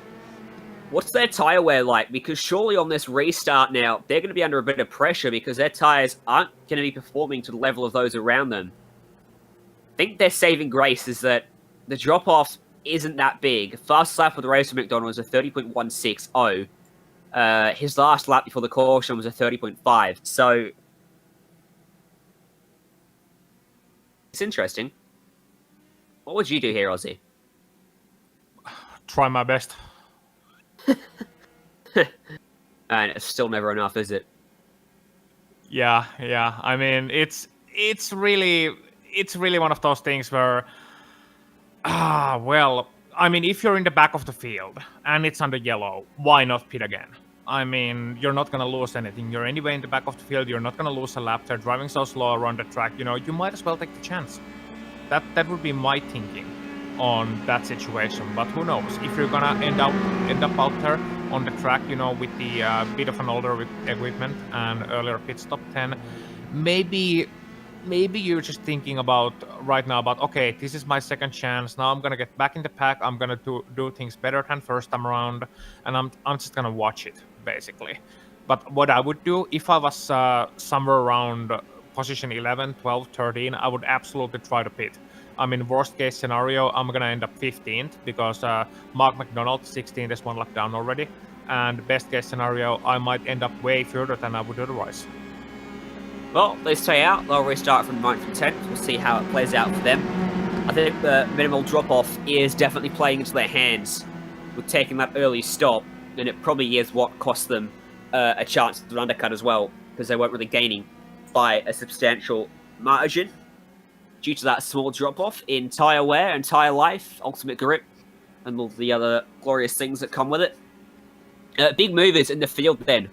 what's their tyre wear like? Because surely on this restart now, they're going to be under a bit of pressure because their tyres aren't going to be performing to the level of those around them. I think their saving grace is that the drop-off isn't that big. Fastest lap of the race for McDonald was a 30.160. His last lap before the caution was a 30.5. So it's interesting. What would you do here, Ozzy? Try my best. And it's still never enough, is it? Yeah. I mean, it's really one of those things where, well, I mean, if you're in the back of the field and it's under yellow, why not pit again? I mean, you're not gonna lose anything. You're anyway in the back of the field. You're not gonna lose a lap. They're driving so slow around the track. You might as well take the chance. That would be my thinking on that situation. But who knows? If you're gonna end up out there on the track, with the bit of an older equipment and earlier pit stop, then maybe you're just thinking about right now about, okay, this is my second chance. Now I'm gonna get back in the pack. I'm gonna do things better than first time around, and I'm just gonna watch it basically. But what I would do if I was somewhere around position 11, 12, 13, I would absolutely try to pit. I mean, worst case scenario, I'm gonna end up 15th because Mark McDonald 16th is one lap down already, and best case scenario, I might end up way further than I would otherwise. Well, they stay out. They'll restart from 9th and 10th. We'll see how it plays out for them. I think the minimal drop-off is definitely playing into their hands with taking that early stop, and it probably is what cost them a chance at an undercut as well, because they weren't really gaining by a substantial margin due to that small drop-off in tyre wear and tyre life, ultimate grip, and all the other glorious things that come with it. Big movers in the field then.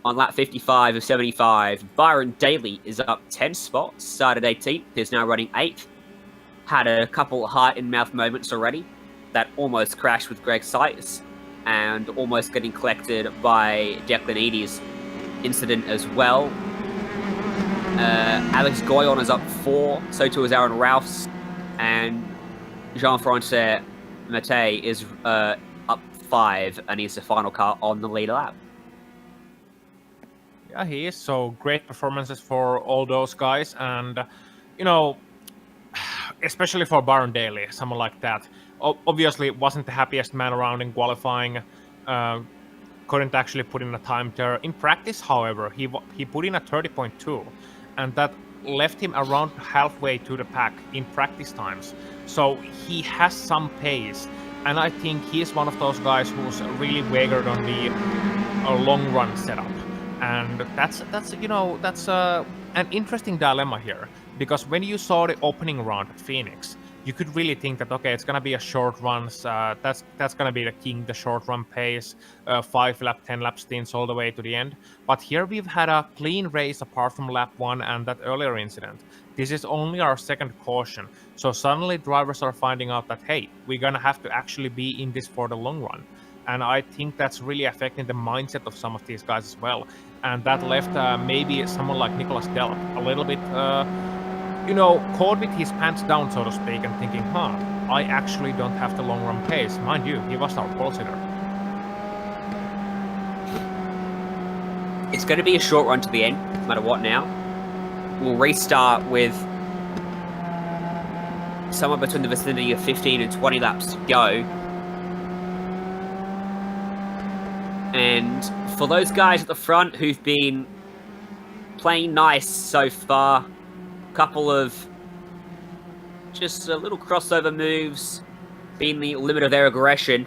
On lap 55 of 75, Byron Daly is up 10 spots, started 18th, is now running 8th. Had a couple heart-in-mouth moments already that almost crashed with Greg Sykes and almost getting collected by Declan Eady's incident as well. Alex Goyon is up 4, so too is Aaron Rouse, and Jean-François Mattei is up 5, and he's the final car on the leader lap. Yeah, he is. So great performances for all those guys, and especially for Byron Daly, someone like that. Obviously, wasn't the happiest man around in qualifying. Couldn't actually put in a time there. In practice, however, he put in a 30.2, and that left him around halfway to the pack in practice times. So he has some pace, and I think he is one of those guys who's really wagered on the long run setup. And that's an interesting dilemma here, because when you saw the opening round at Phoenix, you could really think that, okay, it's gonna be a short runs. That's gonna be the king, the short run pace, 5 lap, 10 lap stints all the way to the end. But here we've had a clean race apart from lap 1 and that earlier incident. This is only our second caution, so suddenly drivers are finding out that, hey, we're gonna have to actually be in this for the long run. And I think that's really affecting the mindset of some of these guys as well. And that left maybe someone like Nicholas Delp a little bit, caught with his pants down, so to speak, and thinking, I actually don't have the long run pace. Mind you, he was our pole sitter. It's going to be a short run to the end, no matter what now. We'll restart with somewhere between the vicinity of 15 and 20 laps to go. And for those guys at the front who've been playing nice so far, a couple of just a little crossover moves, being the limit of their aggression,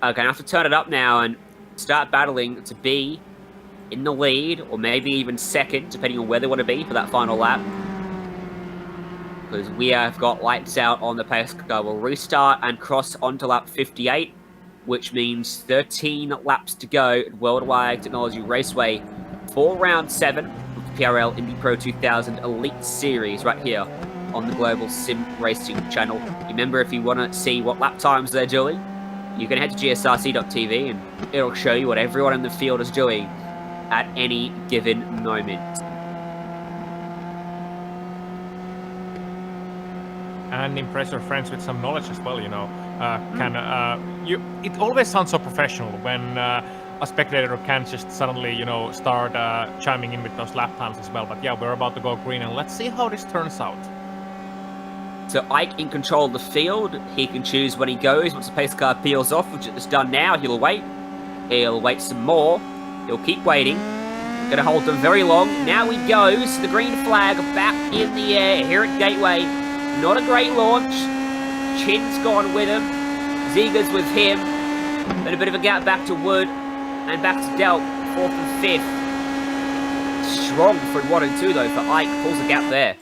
are going to have to turn it up now and start battling to be in the lead, or maybe even second, depending on where they want to be for that final lap. Because we have got lights out on the pace car. We'll restart and cross onto lap 58. Which means 13 laps to go at Worldwide Technology Raceway for round 7 of the PRL Indy Pro 2000 Elite Series right here on the Global Sim Racing channel. Remember, if you want to see what lap times they're doing, you can head to gsrc.tv and it'll show you what everyone in the field is doing at any given moment. And impress your friends with some knowledge as well, you know. It always sounds so professional when a spectator can just suddenly, you know, start chiming in with those lap times as well. But yeah, we're about to go green, and let's see how this turns out. So Ike in control of the field. He can choose when he goes. Once the pace car peels off, which it's done now, he'll wait. He'll wait some more. He'll keep waiting. Gonna hold them very long. Now he goes. The green flag back in the air here at Gateway. Not a great launch. Chin's gone with him. Ziegler's with him. Then a bit of a gap back to Wood. And back to Delp, 4th and 5th. Strong for 1 and 2 though for Ike. Pulls a gap there.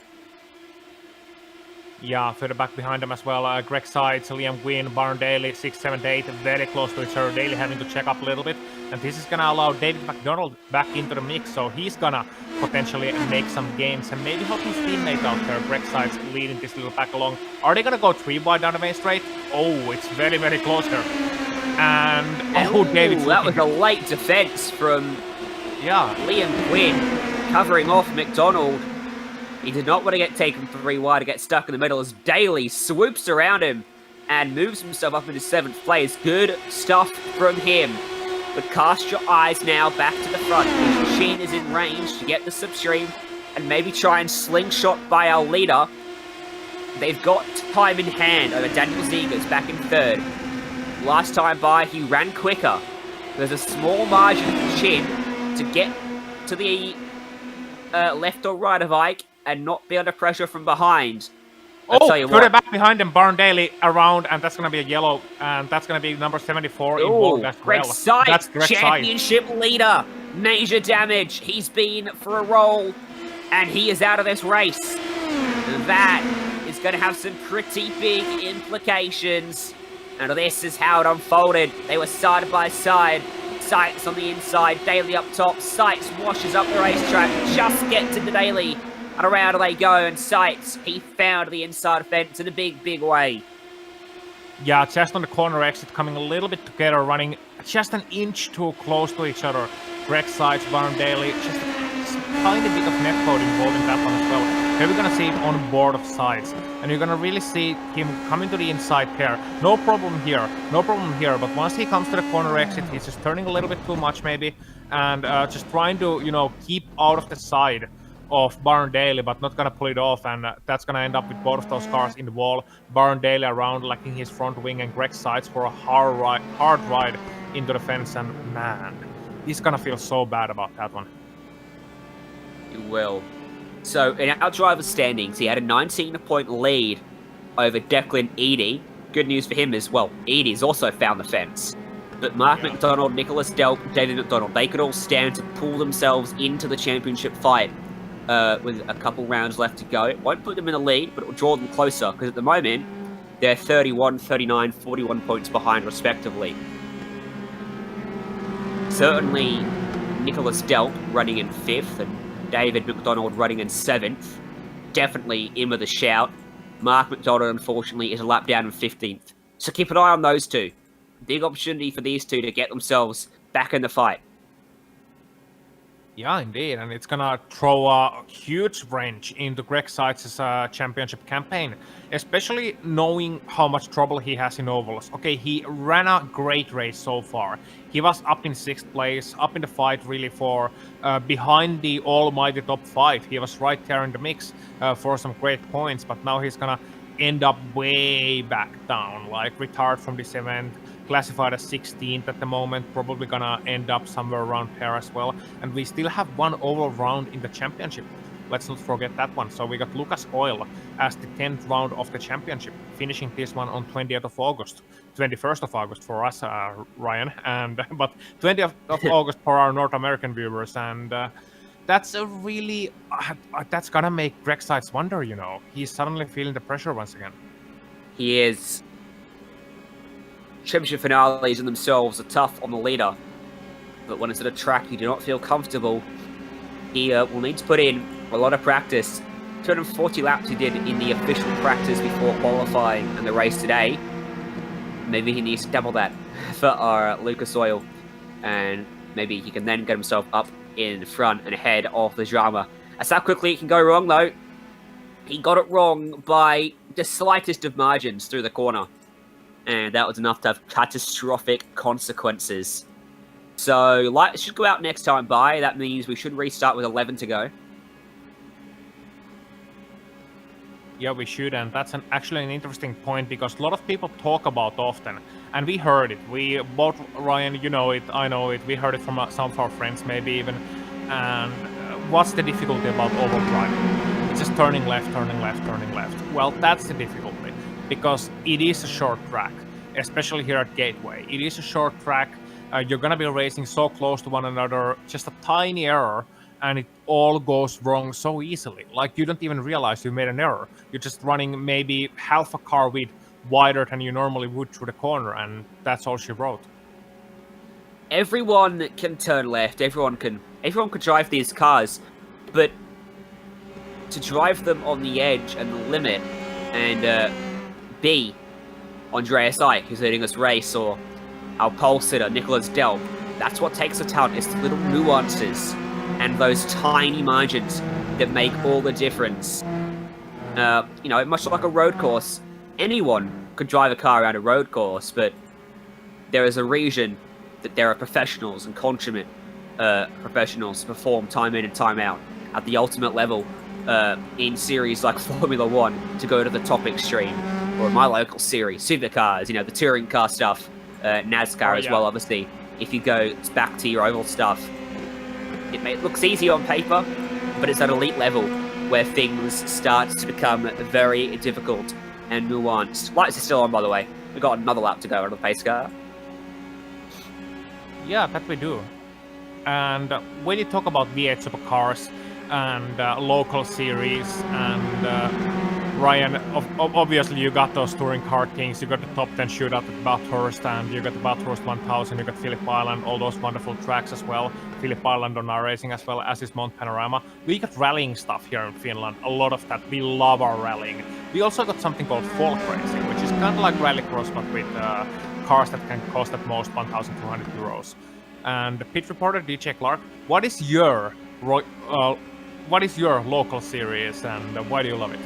Yeah, further back behind them as well. Greg Sides, Liam Gwynn, Barn Daly, 6, 7, 8, very close to each other. Daly having to check up a little bit. And this is going to allow David McDonald back into the mix. So he's going to potentially make some gains and maybe help his teammate out there. Greg Sides leading this little pack along. Are they going to go 3 wide down the main straight? Oh, it's very, very close here. And David's that was a late defense from Liam Gwynn covering off McDonald. He did not want to get taken 3 wide to get stuck in the middle as Daly swoops around him and moves himself up into 7th place. Good stuff from him. But cast your eyes now back to the front. His machine is in range to get the slipstream and maybe try and slingshot by our leader. They've got time in hand over Daniel Ziegers back in 3rd. Last time by, he ran quicker. There's a small margin for Chin to get to the left or right of Ike and not be under pressure from behind. Further back behind him, Barn Daly around, and that's going to be a yellow, and that's going to be number 74 in World as well. Greg Sides, that's Greg championship leader. Major damage. He's been for a roll, and he is out of this race. That is going to have some pretty big implications. And this is how it unfolded. They were side by side. Sights on the inside, Daly up top. Sights washes up the racetrack, just gets into Daly. And around they go, and Sights, he found the inside fence in a big, big way. Yeah, just on the corner exit, coming a little bit together, running just an inch too close to each other. Greg Sides, Barn Daly, just a tiny bit of netcode involved in that one as well. Here we're going to see him on board of Sides. And you're going to really see him coming to the inside pair. No problem here, but once he comes to the corner exit, he's just turning a little bit too much maybe. And just trying to, you know, keep out of the side of Barn Daly, but not gonna pull it off, and that's gonna end up with both of those cars in the wall. Barn Daly around, lacking his front wing, and Greg Sides for a hard ride into the fence, and man, he's gonna feel so bad about that one. He will. So, in our driver's standings, he had a 19-point lead over Declan Eady. Good news for him as well. Eady's also found the fence. But Mark McDonald, Nicholas Delp, David McDonald, they could all stand to pull themselves into the championship fight. With a couple rounds left to go. It won't put them in the lead, but it will draw them closer, because at the moment, they're 31, 39, 41 points behind, respectively. Certainly, Nicholas Delp running in 5th, and David McDonald running in 7th. Definitely in with a shout. Mark McDonald, unfortunately, is a lap down in 15th. So keep an eye on those two. Big opportunity for these two to get themselves back in the fight. Yeah, indeed, and it's gonna throw a huge wrench into Greg Sides' championship campaign, especially knowing how much trouble he has in ovals. Okay, he ran a great race so far. He was up in 6th place, up in the fight really for behind the almighty top 5. He was right there in the mix for some great points, but now he's gonna end up way back down, like retired from this event. Classified as 16th at the moment, probably gonna end up somewhere around pair as well. And we still have one overall round in the championship. Let's not forget that one. So we got Lucas Oil as the 10th round of the championship, finishing this one on 20th of August. 21st of August for us, Ryan, but 20th of August for our North American viewers. And that's a really, that's gonna make Greg Sides wonder, you know. He's suddenly feeling the pressure once again. He is. Championship finales in themselves are tough on the leader, but when it's at a track you do not feel comfortable, he will need to put in a lot of practice. 240 laps he did in the official practice before qualifying and the race today. Maybe he needs to double that for our Lucas Oil, and maybe he can then get himself up in front and ahead of the drama. That's how quickly it can go wrong, though. He got it wrong by the slightest of margins through the corner, and that was enough to have catastrophic consequences. So, lights should go out next time by. That means we should restart with 11 to go. Yeah, we should, and that's actually an interesting point, because a lot of people talk about often, and we heard it. We both, Ryan, you know it, I know it, we heard it from some of our friends maybe even, and what's the difficulty about overdriving? It's just turning left, turning left, turning left. Well, that's the difficulty, because it is a short track, especially here at Gateway. It is a short track, you're gonna be racing so close to one another, just a tiny error, and it all goes wrong so easily. Like, you don't even realize you made an error. You're just running maybe half a car width wider than you normally would through the corner, and that's all she wrote. Everyone can turn left, everyone can drive these cars, but to drive them on the edge and the limit, and be Andreas Eich, who's leading this race, or our pole sitter, Nicholas Delp, that's what takes a talent. It's the little nuances and those tiny margins that make all the difference. You know, much like a road course, anyone could drive a car around a road course, but there is a reason that there are professionals and consummate professionals perform time in and time out at the ultimate level in series like Formula 1 to go to the top extreme, or my local series, supercars, you know, the touring car stuff, NASCAR as well, obviously. If you go back to your oval stuff, it looks easy on paper, but it's at elite level where things start to become very difficult and nuanced. Lights are still on, by the way. We've got another lap to go on the pace car. Yeah, that we do. And when you talk about V8 supercars and local series, and Ryan, obviously you got those touring car things. You got the top 10 shootout at Bathurst, and you got the Bathurst 1000, you got Phillip Island, all those wonderful tracks as well. Phillip Island on iRacing, as well as is Mount Panorama. We got rallying stuff here in Finland, a lot of that. We love our rallying. We also got something called folk racing, which is kind of like rallycross, but with cars that can cost at most 1,200 euros. And pit reporter DJ Clark, what is your local series, and why do you love it?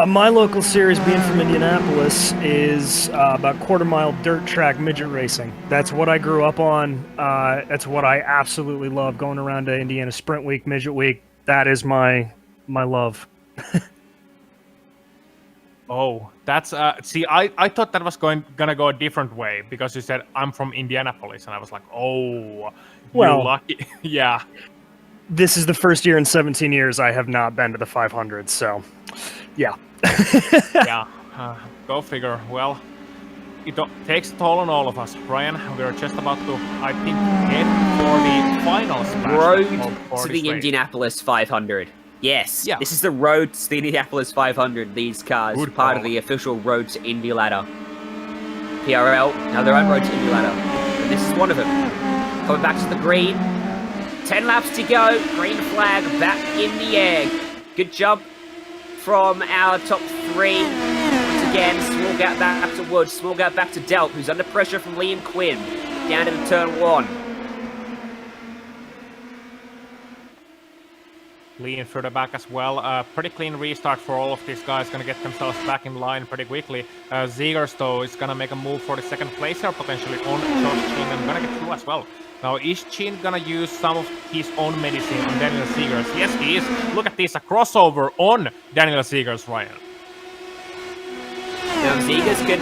My local series, being from Indianapolis, is about quarter-mile dirt track midget racing. That's what I grew up on. That's what I absolutely love, going around to Indiana Sprint Week, Midget Week. That is my love. Oh, that's see, I thought that was gonna go a different way, because you said I'm from Indianapolis, and I was like, oh, well, you're lucky. Yeah. This is the first year in 17 years I have not been to the 500, so yeah. Yeah, go figure. Well, it takes a toll on all of us. Ryan, we're just about to, I think, head for the final smash. Road to the Indianapolis 500. Yes, yeah. This is the road to the Indianapolis 500. These cars are part of the official Road to Indy ladder. PRL have their own Road to Indy ladder, and this is one of them. Coming back to the green. 10 laps to go. Green flag back in the air. Good job from our top three. Once again, small gap back to Wood, small gap back to Delp, who's under pressure from Liam Quinn. Down into turn one. Liam further back as well. Pretty clean restart for all of these guys. Going to get themselves back in line pretty quickly. Zegers, though, is going to make a move for the second place here, potentially on Josh Chin, and going to get through as well. Now, is Chin going to use some of his own medicine on Daniel Zegers? Yes, he is. Look at this, a crossover on Daniel Zegers, Ryan. Now, Zegers can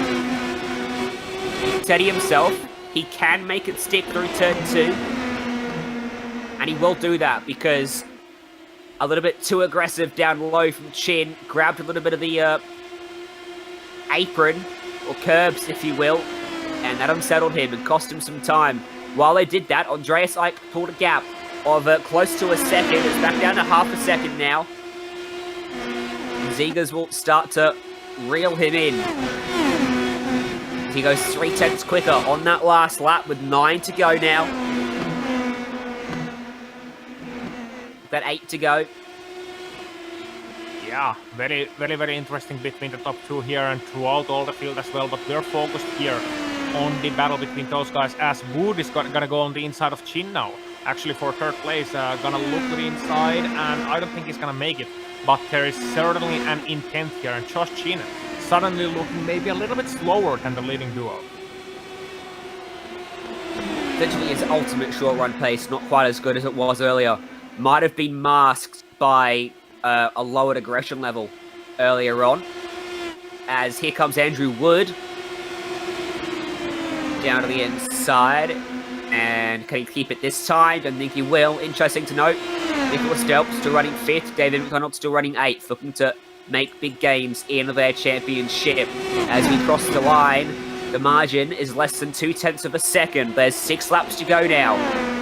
steady himself. He can make it stick through turn two. And he will do that because a little bit too aggressive down low from Chin. Grabbed a little bit of the apron, or curbs, if you will. And that unsettled him and cost him some time. While they did that, Andreas Eich pulled a gap of close to a second. It's back down to half a second now. Zegers will start to reel him in. He goes 0.3 quicker on that last lap with 9 to go now. That 8 to go. Yeah, very interesting between the top 2 here and throughout all the field as well. But we're focused here on the battle between those guys, as Wood is gonna go on the inside of Chin now. Actually, for 3rd place, gonna look to the inside, and I don't think he's gonna make it. But there is certainly an intent here, and Josh Chin suddenly looking maybe a little bit slower than the leading duo. Essentially, his ultimate short run pace, not quite as good as it was earlier. Might have been masked by a lowered aggression level earlier on. As here comes Andrew Wood. Down to the inside. And can he keep it this time? Don't think he will. Interesting to note, Nicholas Delp still running 5th. David McDonald still running 8th. Looking to make big gains in their championship. As we cross the line, the margin is less than 0.2 of a second. There's 6 laps to go now.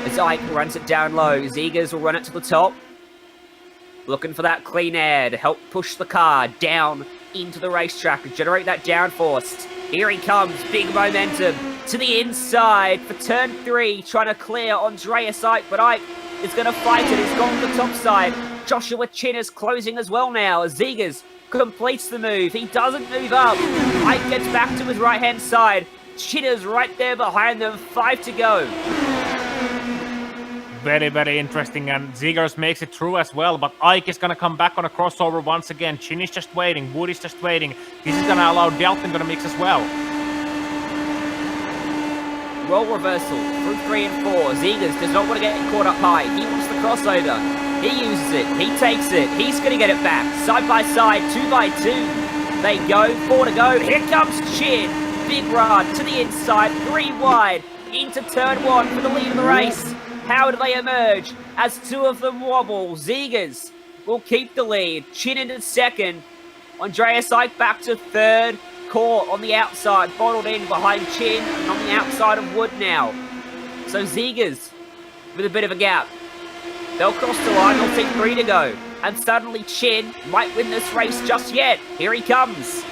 As Ike runs it down low, Zegers will run it to the top. Looking for that clean air to help push the car down into the racetrack and generate that downforce. Here he comes, big momentum to the inside for turn 3, trying to clear Andreas Ike, but Ike is going to fight it. He's gone to the top side. Joshua Chin is closing as well now. Zegers completes the move. He doesn't move up. Ike gets back to his right-hand side. Chin is right there behind them. 5 to go. Very interesting, and Zegers makes it through as well, but Ike is gonna come back on a crossover once again. Chin is just waiting, Wood is just waiting. This is gonna allow Delton to mix as well. Roll reversal through 3 and 4. Zegers does not want to get caught up high. He wants the crossover. He uses it. He takes it. He's going to get it back. Side by side, 2 by 2. They go. 4 to go. Here comes Chin. Big run to the inside. 3 wide into turn 1 for the lead of the race. How do they emerge? As 2 of them wobble. Zegers will keep the lead. Chin into 2nd. Andreas Ike back to 3rd. Caught on the outside, bottled in behind Chin, and on the outside of Wood now. So Zegers with a bit of a gap. They'll cross the line, they'll take 3 to go. And suddenly Chin might win this race just yet. Here he comes.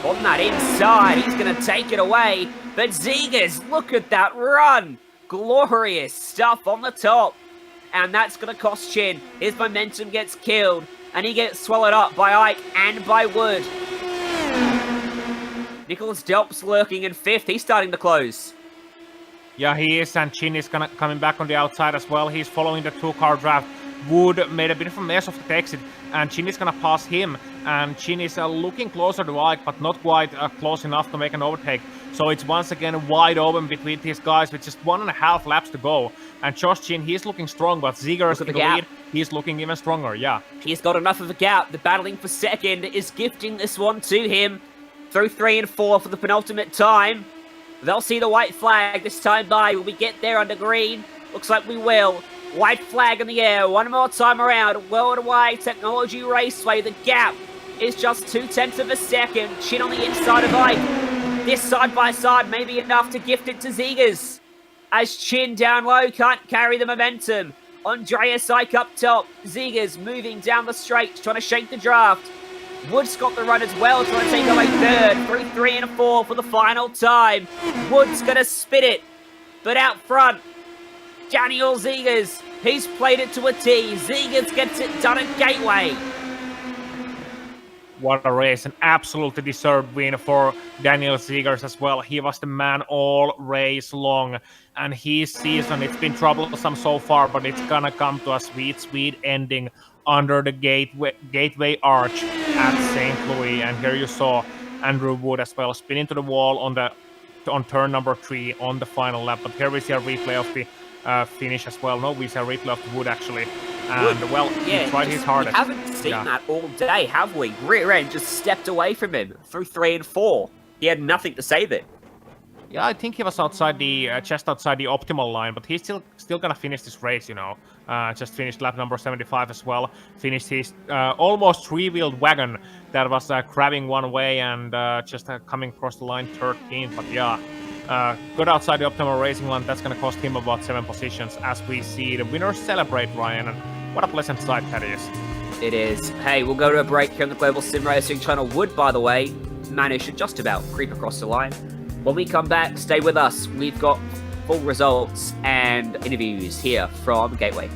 On that inside, he's going to take it away. But Zegers, look at that run. Glorious stuff on the top. And that's going to cost Chin. His momentum gets killed, and he gets swallowed up by Ike and by Wood. Nicholas Delp's lurking in 5th. He's starting to close. Yeah, he is, and Chin is coming back on the outside as well. He's following the 2-car draft. Wood made a bit of a mess of the exit, and Chin is going to pass him. And Chin is looking closer to Ike, but not quite close enough to make an overtake. So it's once again wide open between these guys with just 1.5 laps to go. And Josh Chin, he's looking strong, but Zegers in the lead, he's looking even stronger, yeah. He's got enough of a gap. The battling for 2nd is gifting this one to him. Through 3 and 4 for the penultimate time. They'll see the white flag this time by. Will we get there under green? Looks like we will. White flag in the air. One more time around. Worldwide Technology Raceway. The gap is just 0.2 of a second. Chin on the inside of Ike. This side by side may be enough to gift it to Zegers. As Chin down low can't carry the momentum. Andreas Ike up top. Zegers moving down the straight, trying to shake the draft. Wood's got the run as well, trying to take away 3rd. Through 3 and 4 for the final time. Wood's going to spit it. But out front, Daniel Zegers. He's played it to a T. Zegers gets it done at Gateway. What a race, an absolutely deserved win for Daniel Zegers as well. He was the man all race long, and his season, it's been troublesome so far, but it's gonna come to a sweet ending under the Gateway Arch at St. Louis. And here you saw Andrew Wood as well spin into the wall on turn number 3 on the final lap. But here we see a replay of the finish as well. No, we see a replay of the Wood actually. And Wood, well, he tried his hardest. We haven't seen that all day, have we? Rear end just stepped away from him through 3 and 4. He had nothing to say there. Yeah, I think he was outside the just outside the optimal line, but he's still gonna finish this race, you know. Just finished lap number 75 as well. Finished his almost 3-wheeled wagon that was crabbing one way and just coming across the line 13th. But yeah, good outside the optimal racing line. That's gonna cost him about 7 positions as we see the winners celebrate, Ryan. And what a pleasant sight that is. It is. Hey, we'll go to a break here on the Global Sim Racing channel. Wood, by the way, managed to just about creep across the line. When we come back, stay with us. We've got full results and interviews here from Gateway.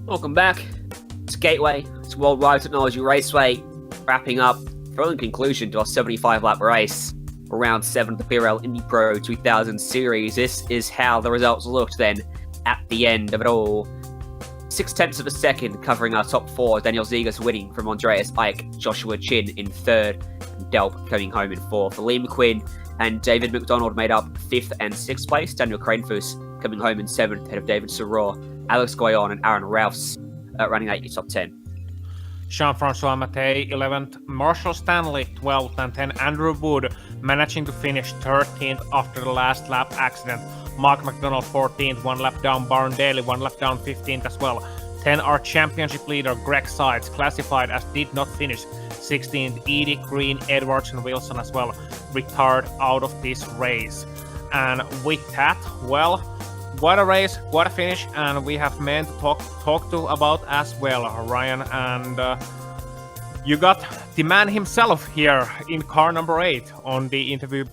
Welcome back. It's Gateway. It's Worldwide Technology Raceway. Wrapping up, throwing conclusion to our 75-lap race for round 7 of the PRL Indy Pro 2000 series. This is how the results looked then at the end of it all. 0.6 of a second covering our top 4. Daniel Zegers winning from Andreas Ike, Joshua Chin in 3rd, and Delp coming home in 4th. Lee McQueen and David McDonald made up 5th and 6th place. Daniel Cranefuss coming home in 7th, ahead of David Soror. Alex Goyon and Aaron Rouse running out your top 10. Jean-Francois Mattei, 11th. Marshall Stanley, 12th. And 10, Andrew Wood, managing to finish 13th after the last lap accident. Mark McDonald, 14th, 1 lap down. Baron Daly, 1 lap down, 15th as well. 10, our championship leader, Greg Sides, classified as did not finish. 16th, Edie, Green, Edwards, and Wilson as well, retired out of this race. And with that, well, what a race, what a finish, and we have men to talk to about as well, Ryan. And you got the man himself here in car number 8 on the interview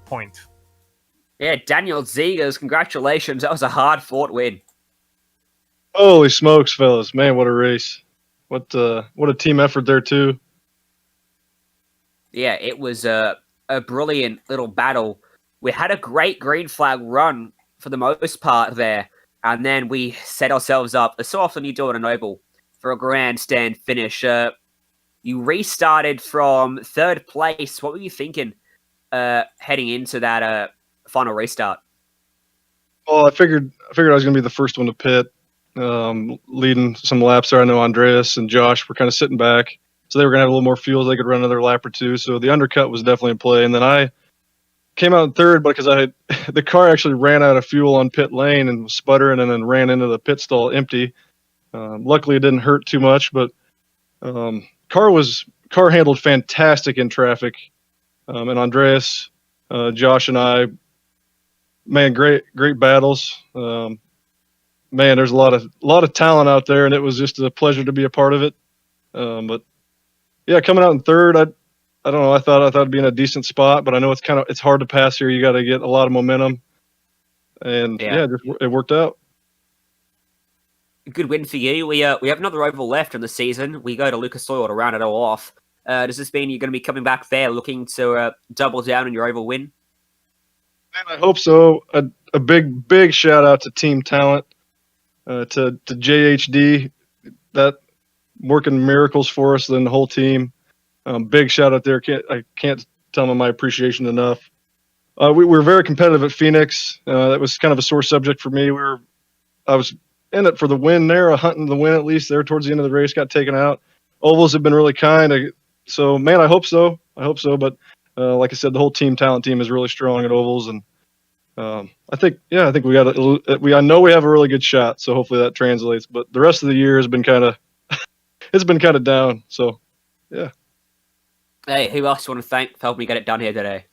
point. Yeah, Daniel Zegers, congratulations. That was a hard-fought win. Holy smokes, fellas. Man, what a race. What a team effort there, too. Yeah, it was a brilliant little battle. We had a great green flag run for the most part there, and then we set ourselves up, as so often you do at an oval, for a grandstand finish. You restarted from 3rd place. What were you thinking heading into that final restart? Well, I figured I was going to be the first one to pit, leading some laps there. I know Andreas and Josh were kind of sitting back, so they were going to have a little more fuel. They could run another lap or two, so the undercut was definitely in play. And then I came out in 3rd, but because the car actually ran out of fuel on pit lane and was sputtering, and then ran into the pit stall empty. Luckily, it didn't hurt too much, but car handled fantastic in traffic. And Andreas, Josh, and I, man, great battles. Man, there's a lot of talent out there, and it was just a pleasure to be a part of it. But yeah, coming out in 3rd, I don't know. I thought it'd be in a decent spot, but I know it's hard to pass here. You got to get a lot of momentum, and it worked out. Good win for you. We have another oval left in the season. We go to Lucas Oil to round it all off. Does this mean you're going to be coming back there, looking to double down on your oval win? Man, I hope so. A big shout out to Team Talent, to JHD, that working miracles for us, and the whole team. Big shout out there. I can't tell them my appreciation enough. We were very competitive at Phoenix. That was kind of a sore subject for me. I was in it for the win there, hunting the win at least there towards the end of the race. Got taken out. Ovals have been really kind. So man, I hope so. But like I said, the whole Talent team is really strong at ovals, and I think we got I know we have a really good shot. So hopefully that translates. But the rest of the year has been kind of it's been kind of down. So yeah. Hey, who else you want to thank for helping me get it done here today?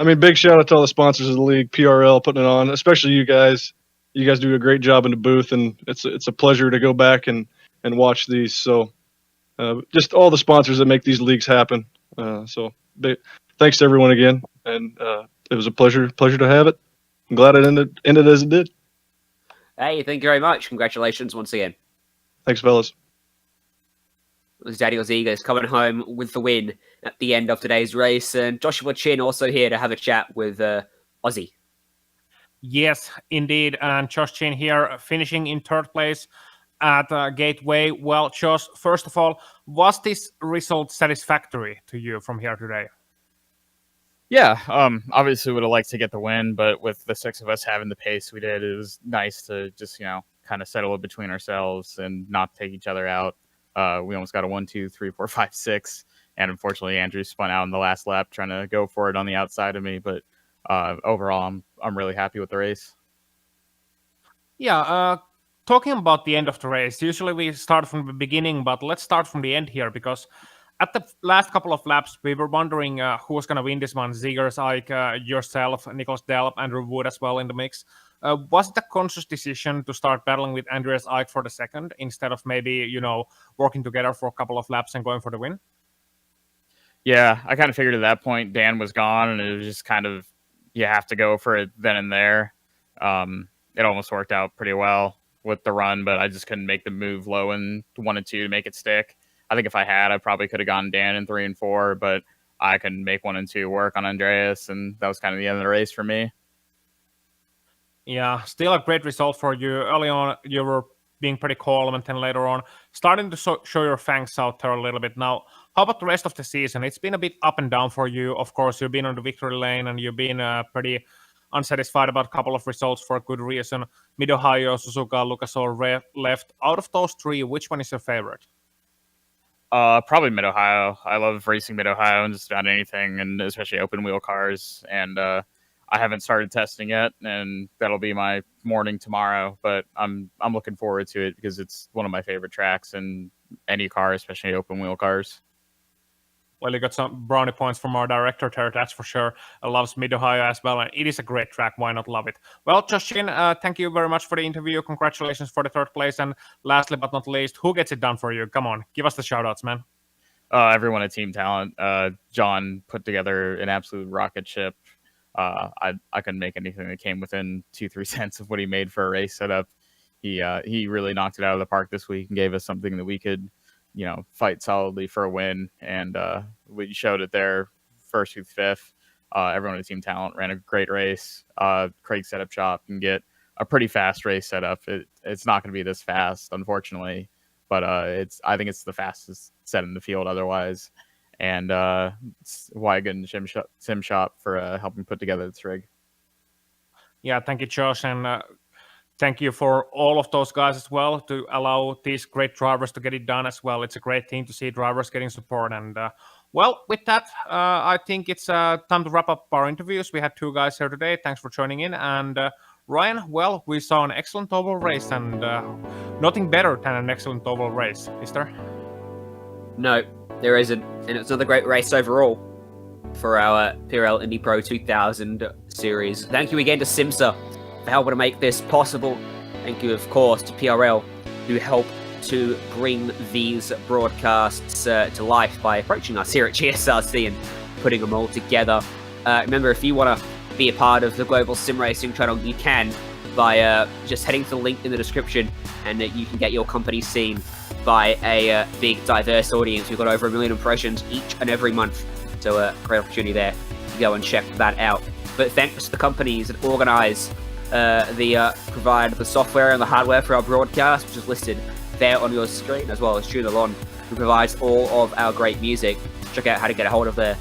I mean, big shout out to all the sponsors of the league, PRL putting it on, especially you guys. You guys do a great job in the booth, and it's a pleasure to go back and watch these. So just all the sponsors that make these leagues happen. Thanks to everyone again, and it was a pleasure to have it. I'm glad it ended as it did. Hey, thank you very much. Congratulations once again. Thanks, fellas. Daniel Ziegler is coming home with the win at the end of today's race, and Joshua Chin also here to have a chat with Ozzy. Yes, indeed. And Josh Chin here, finishing in third place at Gateway. Well, Josh, first of all, was this result satisfactory to you from here today? Yeah, obviously would have liked to get the win, but with the 6 of us having the pace we did, it was nice to just, kind of settle it between ourselves and not take each other out. We almost got a 1, 2, 3, 4, 5, 6, and unfortunately Andrew spun out in the last lap trying to go for it on the outside of me, but overall I'm really happy with the race. Yeah, talking about the end of the race, usually we start from the beginning, but let's start from the end here, because at the last couple of laps, we were wondering who was going to win this one. Ziggers, Ike, yourself, Nicholas Delp, Andrew Wood as well in the mix. Was it a conscious decision to start battling with Andreas Ike for the second instead of maybe, working together for a couple of laps and going for the win? Yeah, I kind of figured at that point Dan was gone, and it was just kind of, you have to go for it then and there. It almost worked out pretty well with the run, but I just couldn't make the move low in 1 and 2 to make it stick. I think if I had, I probably could have gone Dan in 3 and 4, but I couldn't make 1 and 2 work on Andreas, and that was kind of the end of the race for me. Yeah, still a great result for you. Early on, you were being pretty calm, and then later on, starting to show your fangs out there a little bit. Now, how about the rest of the season? It's been a bit up and down for you. Of course, you've been on the victory lane, and you've been pretty unsatisfied about a couple of results for a good reason. Mid-Ohio, Suzuka, Lucas Oil left. Out of those 3, which one is your favorite? Probably Mid-Ohio. I love racing Mid-Ohio and just about anything, and especially open wheel cars. And I haven't started testing yet, and that'll be my morning tomorrow. But I'm looking forward to it because it's one of my favorite tracks in any car, especially open wheel cars. Well, you got some brownie points from our director there, that's for sure. Loves Mid-Ohio as well, and it is a great track. Why not love it? Well, Justin, thank you very much for the interview. Congratulations for the 3rd place. And lastly but not least, who gets it done for you? Come on, give us the shout-outs, man. Everyone at Team Talent. John put together an absolute rocket ship. I couldn't make anything that came within 2-3 cents of what he made for a race setup. He really knocked it out of the park this week and gave us something that we could fight solidly for a win, and we showed it there 1st through 5th. Everyone at Team Talent ran a great race. Craig Setup Shop can get a pretty fast race setup. It's not going to be this fast, unfortunately, but I think it's the fastest set in the field otherwise. And it's Wygan Sim Shop for helping put together this rig. Yeah, thank you, Josh, and thank you for all of those guys as well to allow these great drivers to get it done as well. It's a great thing to see drivers getting support. And well, with that, I think it's time to wrap up our interviews. We had 2 guys here today. Thanks for joining in. And Ryan, well, we saw an excellent oval race, and nothing better than an excellent oval race, is there? No, there isn't. And it's another great race overall for our PRL Indy Pro 2000 series. Thank you again to SIMMSA for helping to make this possible. Thank you, of course, to PRL, who help to bring these broadcasts to life by approaching us here at GSRC and putting them all together. Remember, if you want to be a part of the Global Sim Racing channel, you can by just heading to the link in the description, and you can get your company seen by a big, diverse audience. We've got over 1 million impressions each and every month, so a great opportunity there to go and check that out. But thanks to the companies that organise provide the software and the hardware for our broadcast, which is listed there on your screen, as well as Tunalon, who provides all of our great music. Check out how to get a hold of their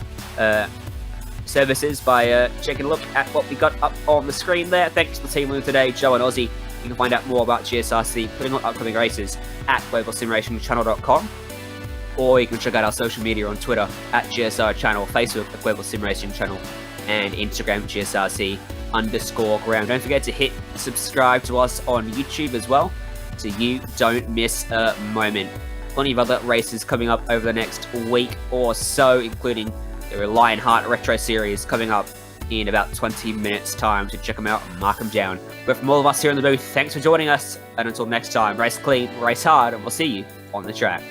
services by taking a look at what we got up on the screen there. Thanks to the team with today, Joe and Ozzy. You can find out more about GSRC, putting on upcoming races at globalsimracingchannel.com, or you can check out our social media on Twitter at GSR Channel, Facebook at Global Sim Racing Channel, and Instagram GSRC_ground. Don't forget to hit subscribe to us on YouTube as well, so you don't miss a moment. plenty of other races coming up over the next week or so, including the Lionheart Retro Series coming up in about 20 minutes time, so check them out and mark them down. But from all of us here in the booth, thanks for joining us, and until next time, race clean, race hard, and we'll see you on the track.